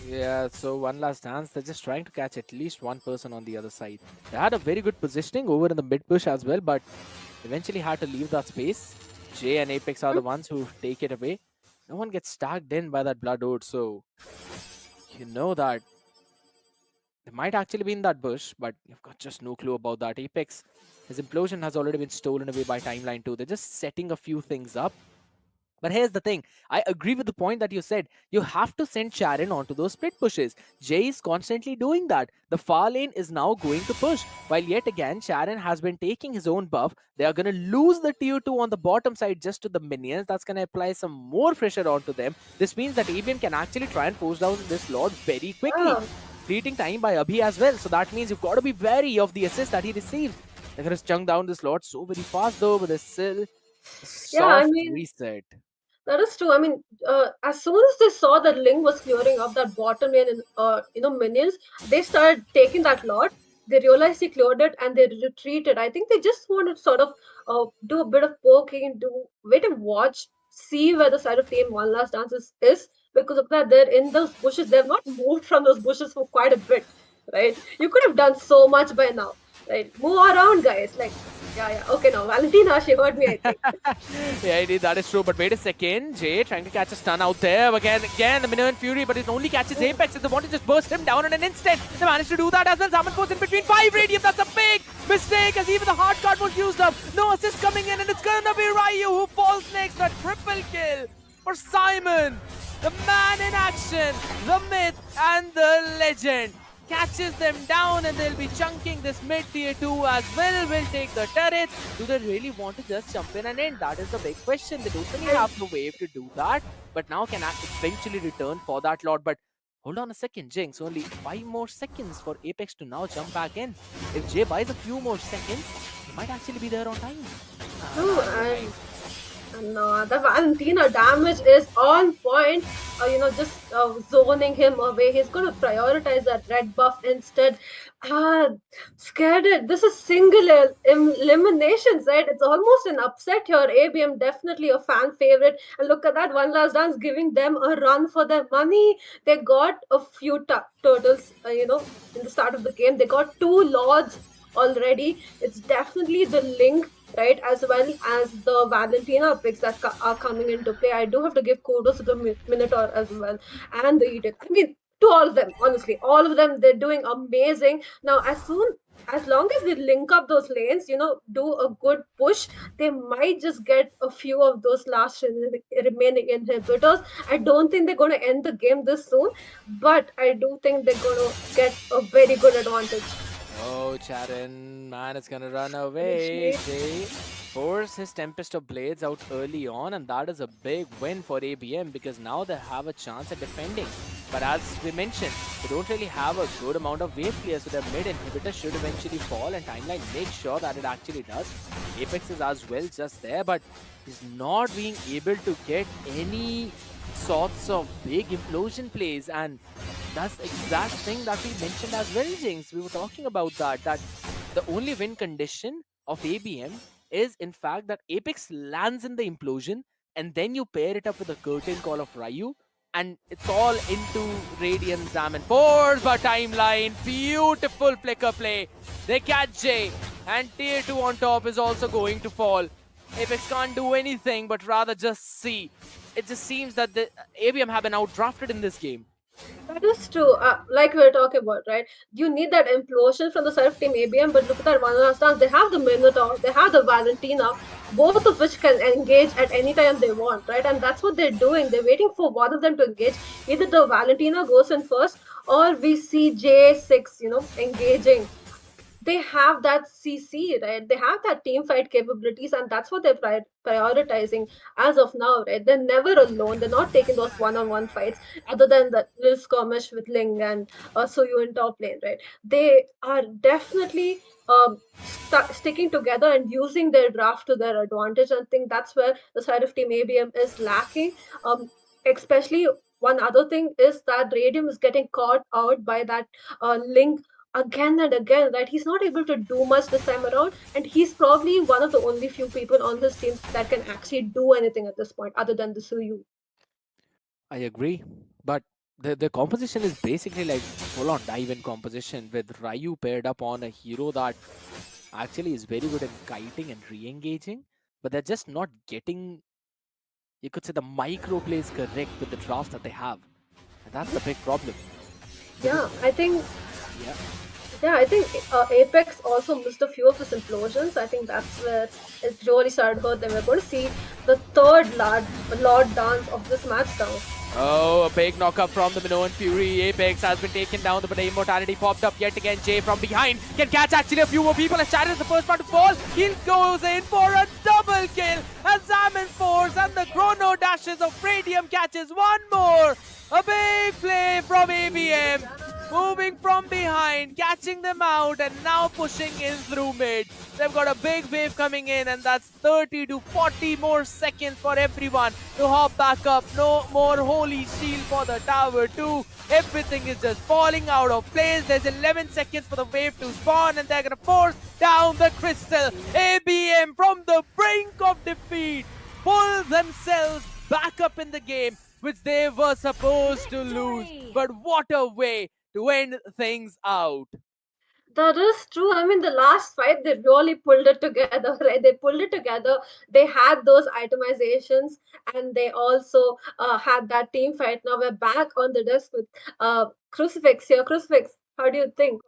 Yeah, so one last dance. They're just trying to catch at least one person on the other side. They had a very good positioning over in the mid push as well, but eventually had to leave that space. Jay and Apex are the ones who take it away. No one gets tagged in by that Blood Ode, so you know that they might actually be in that bush, but you've got just no clue about that. Apex, his implosion has already been stolen away by Timeline too. They're just setting a few things up. But here's the thing. I agree with the point that you said. You have to send Sharon onto those split pushes. Jay is constantly doing that. The far lane is now going to push. While yet again, Sharon has been taking his own buff. They are going to lose the tier 2 on the bottom side just to the minions. That's going to apply some more pressure onto them. This means that ABM can actually try and force down this Lord very quickly. Yeah. Fleeting time by Abhi as well. So that means you've got to be wary of the assist that he receives. They're going to chunk down this Lord so very fast though, with a still Yeah, I soft mean, reset. that is true. I mean, as soon as they saw that Ling was clearing up that bottom lane and minions, they started taking that lot. They realized he cleared it and they retreated. I think they just wanted to sort of do a bit of poking, do wait and watch, see where the side of Team One Last Dance is. Because of that, they're in those bushes. They've not moved from those bushes for quite a bit, right? You could have done so much by now, right? Move around, guys. Like, yeah. Okay, now Valentina, she heard me. I think. Yeah, indeed, that is true. But wait a second. Jay trying to catch a stun out there. Again, the Minion Fury, but it only catches Apex. If they want to just burst him down in an instant, they managed to do that as well. Salmon force in between 5 radium. That's a big mistake as even the hard card was used up. No assist coming in, and it's gonna be Ryu who falls next. A triple kill for Simon. The man in action, the myth and the legend. Catches them down and they'll be chunking this mid tier 2 as well. Will take the turrets. Do they really want to just jump in and end? That is the big question. They don't really have the wave to do that, but now can eventually return for that lot. But hold on a second, Jinx. Only 5 more seconds for Apex to now jump back in. If Jay buys a few more seconds, he might actually be there on time. True, and the Valentina damage is on point. Just zoning him away. He's going to prioritize that red buff instead. Scared it. This is single-eliminations, right? It's almost an upset here. ABM definitely a fan favorite. And look at that, One Last Dance giving them a run for their money. They got a few turtles, in the start of the game. They got 2 lords already. It's definitely the link, right, as well as the Valentina picks that are coming into play. I do have to give kudos to the Minotaur as well and the Edith. I mean, to all of them, honestly, all of them, they're doing amazing. Now, as long as they link up those lanes, do a good push, they might just get a few of those last remaining inhibitors. I don't think they're going to end the game this soon, but I do think they're going to get a very good advantage. Oh, Charon, man, it's gonna run away. Jay force his Tempest of Blades out early on, and that is a big win for ABM because now they have a chance at defending. But as we mentioned, they don't really have a good amount of wave clear, so their mid inhibitor should eventually fall, and Timeline makes sure that it actually does. Apex is as well just there, but he's not being able to get any sorts of big implosion plays, and that's the exact thing that we mentioned as well, Jinx. We were talking about that the only win condition of ABM is in fact that Apex lands in the implosion and then you pair it up with a curtain call of Ryu and it's all into Radiant Salmon Force, but Timeline, beautiful flicker play. They catch Jay and tier 2 on top is also going to fall. Apex can't do anything but rather just see. It just seems that the ABM have been outdrafted in this game. That is true. Like we were talking about, right? You need that implosion from the side of Team ABM, but look at that One Last Dance. They have the Minotaur, they have the Valentina, both of which can engage at any time they want, right? And that's what they're doing. They're waiting for one of them to engage. Either the Valentina goes in first, or we see J6, engaging. They have that CC, right? They have that team fight capabilities, and that's what they're prioritizing as of now, right? They're never alone. They're not taking those one-on-one fights, other than the little skirmish with Ling and Suyu in top lane, right? They are definitely sticking together and using their draft to their advantage. I think that's where the side of Team ABM is lacking. Especially one other thing is that Radium is getting caught out by that Link again and again, right? He's not able to do much this time around, and he's probably one of the only few people on his team that can actually do anything at this point, other than the Suyu. I agree, but the composition is basically like full-on dive-in composition with Ryu paired up on a hero that actually is very good at kiting and re-engaging, but they're just not getting, you could say, the micro plays correct with the draft that they have, and that's the big problem. Yeah, I think. Yeah. Yeah, I think Apex also missed a few of his implosions. I think that's where it really started hurt them. We're going to see the third Lord dance of this match now. Oh, a big knockup from the Minoan Fury. Apex has been taken down, but the immortality popped up yet again. Jay from behind can catch actually a few more people as Shadow is the first one to fall. He goes in for a double kill as Zaman Force and the chrono dashes of Radium catches one more. A big play from ABM. Moving from behind, catching them out, and now pushing in through mid. They've got a big wave coming in, and that's 30 to 40 more seconds for everyone to hop back up. No more holy shield for the tower 2. Everything is just falling out of place. There's 11 seconds for the wave to spawn, and they're going to force down the crystal. ABM from the brink of defeat pull themselves back up in the game, which they were supposed to lose. But what a way to end things out. That is true. I mean, the last fight, they really pulled it together, right? They pulled it together. They had those itemizations and they also had that team fight. Now we're back on the desk with Crucifix here. Crucifix, how do you think?